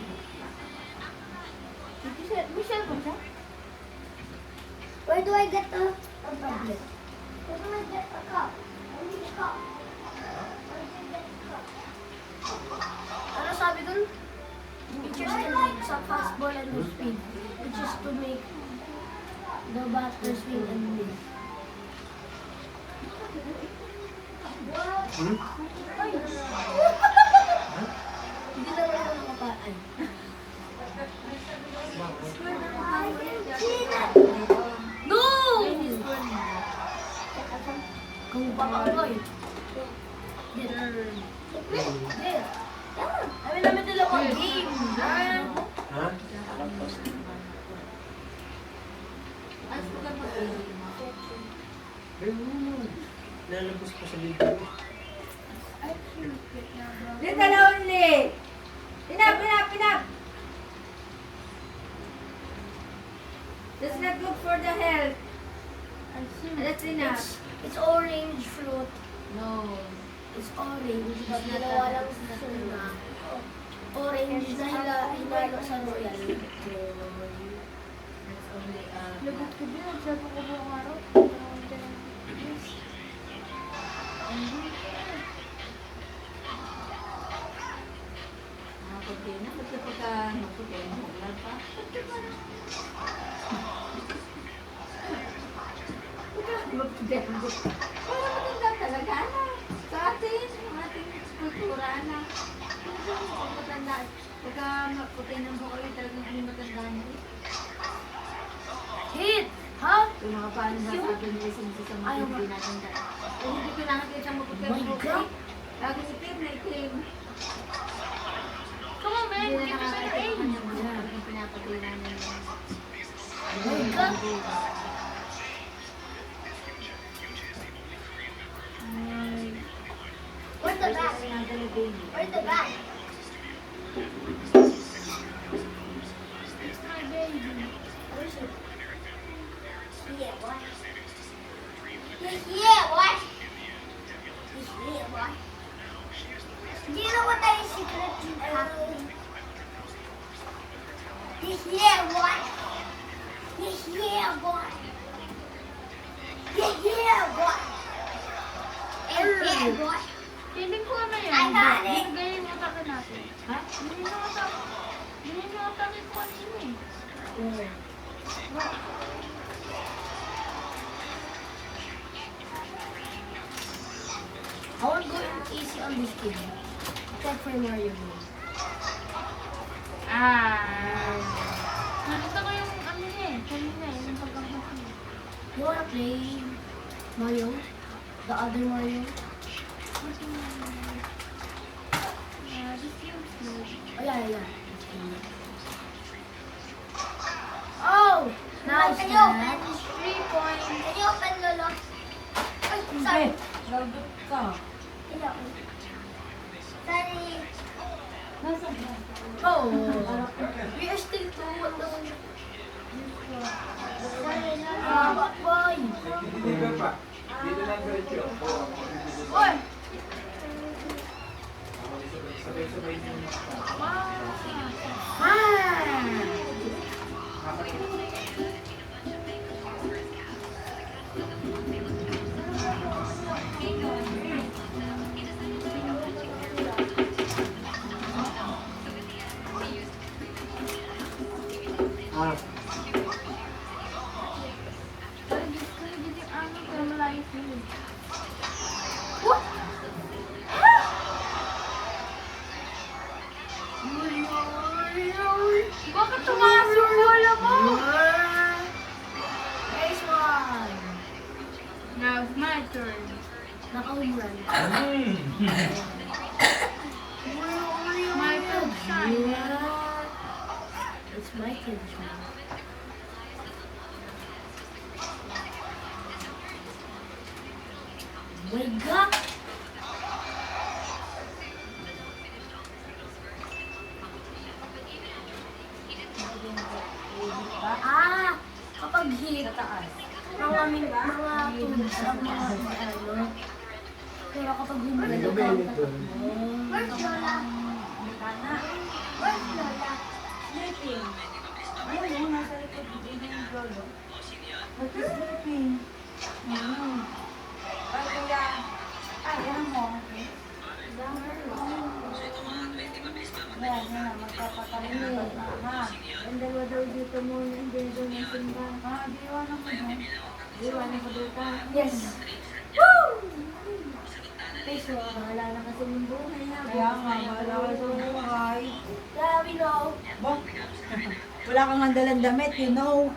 Michelle ba siya?
Where do I get the tablet? Where do I get the cup? I need a cup. Ano sabi dun? Pictures can make sa fastball and no speed. Which is to make the batter swing and move. Ay! Hindi na rin ako nakapaan. No! Kung papakagoy. There. Kami namin dalawang game.
Ha? Lalabas pa sa dito.
Dito na only! Pinap! That's not good for the health. That's enough.
It's orange fruit.
No.
It's orange. Pag ginawa lang sa suna. Orange na hinalo sa royal.
Lagot ko din. Sabi ko buong araw. Maputi na. Ba't pagka maputi na? Wala pa. Para maganda talaga na. Sa atin, ang ating kultura na. Matanda. Pagka maputi ng bukal, talagang hindi matanda na.
Hit! Ha?
Yung mga paano na sabi nila sa mga hindi natin dahil. Kung hindi kailangan kayo siyang maputi ang bukal, lagi itim na itim. Come on, man.
Hindi na
Give me better
nakakita
aim.
niya mga talagang pinapatay namin yun.
Oh my God! Where's the bat? Where's the bat?
It's my baby.
Where is it? Yeah, what? Yeah, what? Yeah, what? Do you know what that is secret to happen? Yeah, what? Yeah, what? Yeah, what? Yeah, what?
Feeling ko ano yan.
I got it.
Binigay yung atake natin. Ha? Binigay yung atake. Binigay yung atake ko kanina eh.
I want to go easy on this game. Except for Mario.
Nakita ko yung ano niya eh. Kanina eh. Yung pagkakasya niya.
You wanna play Mario? The other Mario?
This feels good.
Oh, yeah. Oh! Nice,
Can you
man.
open 3 points?
Can you open, Lolo? Ay! Sorry.
Lagot ka.
Iyak. Sorry.
Go!
We are still two. Sorry na. Boy.
Oy!
Ah,
Bakit tumaas yung bola mo? Nice one.
Now it's my turn.
Naka-umulan.
My turn. Shine.
It's my turn. Wake up! Kapag hit, mga tunog sa mga ano. Pero kapag humulan,
ano ba yun ito?
Where's Lola? Where's Lola?
Sleeping. Ayun, yung nasa likod din yung lolo. Sleeping. Ay, kuya. Ay, yan mo. Yan, magpapatalim na ha.
Ang dalawa daw dito muna, hindi na daw ng simbahan.
Di iwanan mo dyan. Di iwanan ko dito.
Yes! Woo! Peso, wala na kasi ng buhay na.
Kaya nga, wala ka sa buhay.
Grabe no.
Ba? Wala kang handalang damit, you know.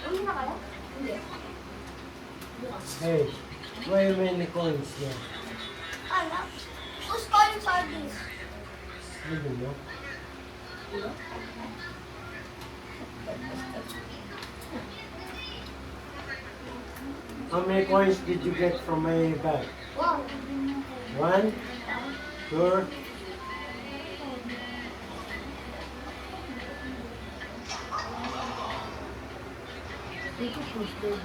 Uwi na kayo? Hindi.
Hey, why many coins here?
Alam. Who's calling sardines?
I don't know. How many coins did you get from my bag?
Wow.
One? Sure?
Take a posted.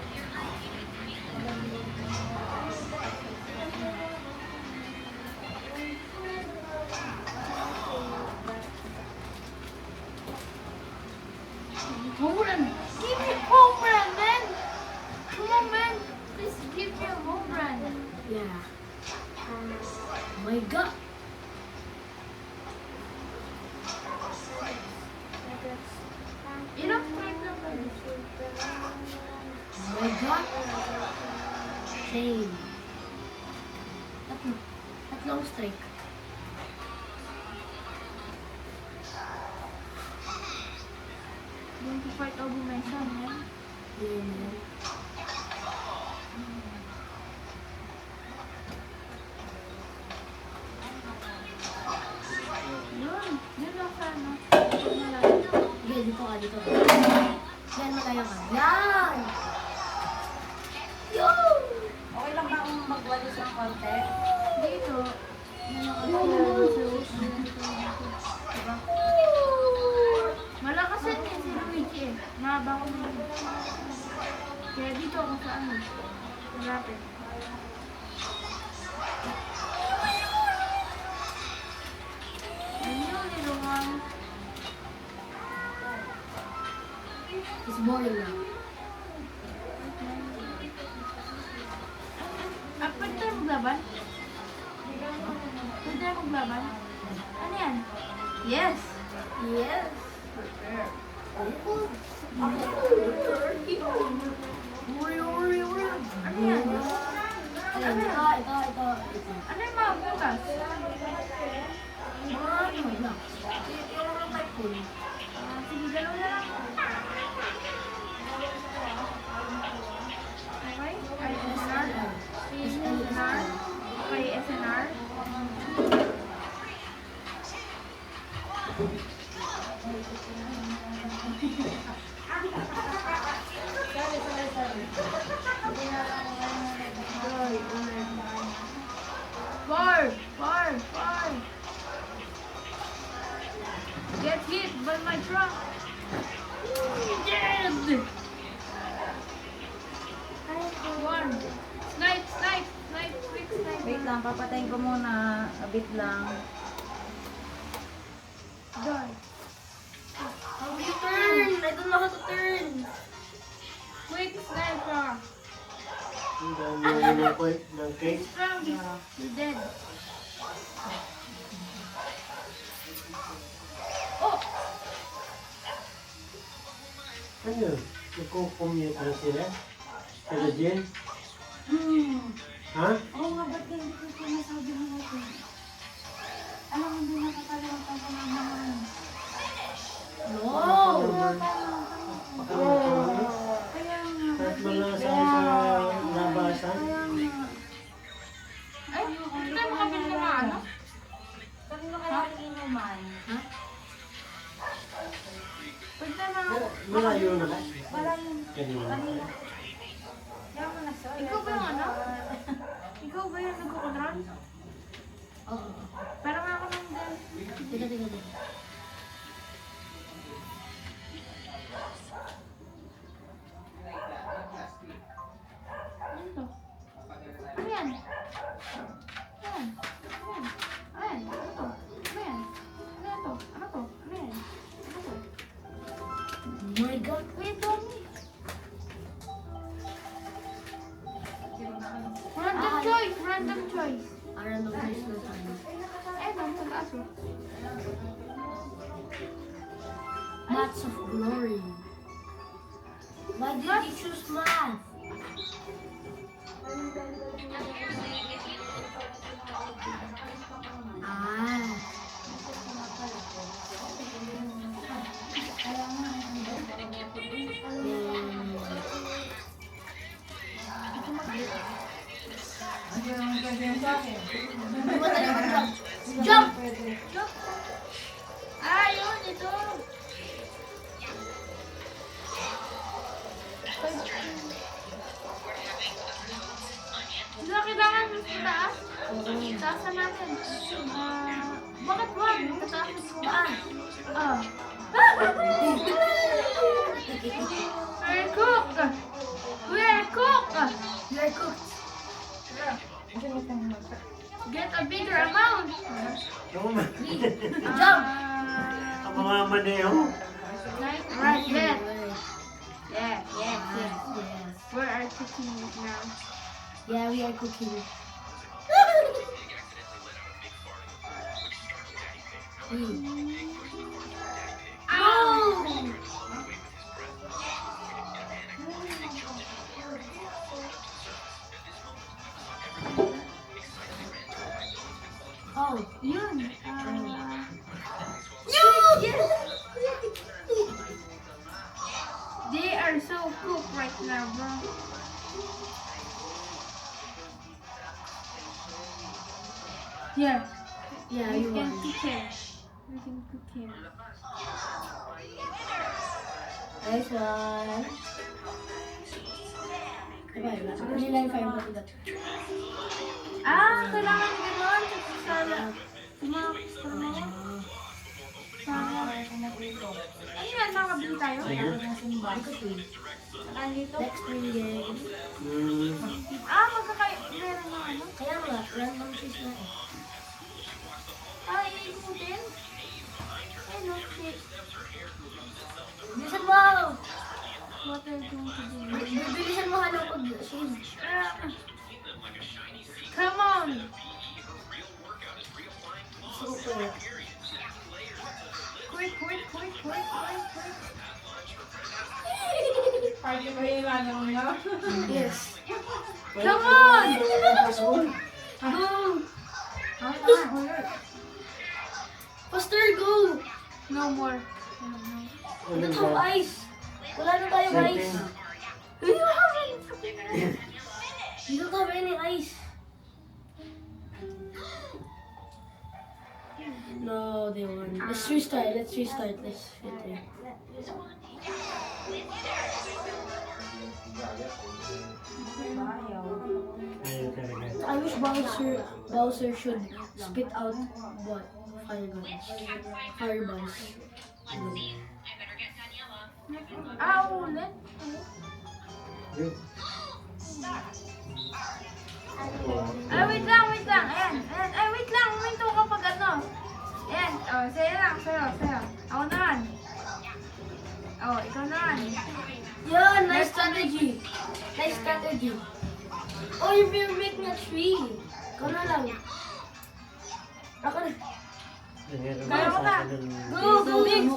Home run. Give me home run, man. Come on, man. Please give me a home run.
Yeah. Oh my God.
Ilang strike na ba?
Oh my God. Shame. Tatlong strike.
Going to fight over my son, man.
Yun.
Yun lang sa ano.
Sige, dito ka, dito ka. Yan, makaya ka. Yan! Yun!
Okay lang ba kung magwalis ng konti?
Dito. Malakas yan eh, si Luigi eh. Mahaba ko na. Kaya dito ako sa ano. Malapit. Ayun, nilungan.
It's boring now.
Pwede tayo maglaban? Pwede tayo maglaban? Ano yan? Yes!
Yes.
Ano yan?
Ayan, ito.
Ano yung mga butas?
Mga ano lang. Yung mga typhoon.
Sige, dalawa na lang. Okay? Ay, SNR? SNR? Okay, SNR?
lang. Papatayin ko muna. A bit lang.
How do you turn? I don't know how to turn.
Wait, sniper.
Ang dami ng cake.
Strong. You're dead.
Ano? Nagko-commute na sila? Sila Jen? Ha?
Oo nga, ba't ganito ko sinasabi mo natin? Alam mo, hindi nakakalimutan ko ng mga kaya nga,
Kahit mga sa labasan?
kaya nga.
Ay, hindi tayo makabili ng ano?
Kanino kaya inuman? Ha? Pwede na
Malayo na ba?
maraming
Kanina.
kanina. Kaya mo na sa
Ikaw ba yung ano? Ikaw ba yung nagkukontrol?
Oo.
Parang ako nang din.
Tiga.
Ano to? Ano yan? Ayan. Ayan. Ano to? Ano yan? Ano yan to? Ano to? Ano yan? Ano to?
Oh my God.
Wait, Tommy. Random choice. Random choice.
Random choice na tayo.
Eh, dami sa taas oh.
Maths of glory. Why did you choose math? Ah.
Hindi naman pwede yan sa akin.
Jump!
Ah, yun, ito. Sila kailangan sa taas? Taasan natin. Bakit wag? Tataas mo ba? Ah. We're cooked! We're cooked!
You're cooked.
Get a bigger amount!
Jump!
Ang mga maneho.
Right, yes.
Yes,
Yes.
yes.
We are cooking it now.
Yeah, we are cooking.
Ow!
Oh,
Yun. They are so cooked right now, bro. Yeah,
yeah,
we
you
can
won.
cook him. We can cook him.
Nice one. Bye, nila yung fire button.
Ah, kailangan gano'n. Sala. Tumakos ka na. Ano yan? Makabili tayo?
Next spring game.
Ah, meron na ano?
Kaya nga, random choice na eh.
Ah, iikutin? Ay, no, shit.
Bilisan mo!
What are you going to do?
Bilisan mo hanap pag-save.
Come on!
Super.
Quick.
Party ba yung ilan mo na?
Yes.
Come on!
Go! Faster, go!
No more.
We don't have ice. Wala na tayong ice.
Do you have any?
We don't have any ice. No, they won. Let's restart. Let's fit it. I wish Bowser should spit out what? Fireballs.
Ah, ulit?
Yun.
Ah, wait lang.
Sa'yo lang, sa'yo. Ako naman. Oh, ikaw naman.
Yun, nice strategy. Nice strategy. Oh, you will make na 3. Ikaw na lang. Ako na.
Kaya mo na.
Go, go,
Mix.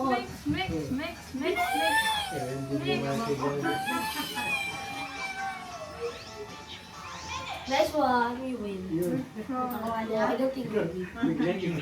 Nice one, you win. I don't think you win.
Bigla yung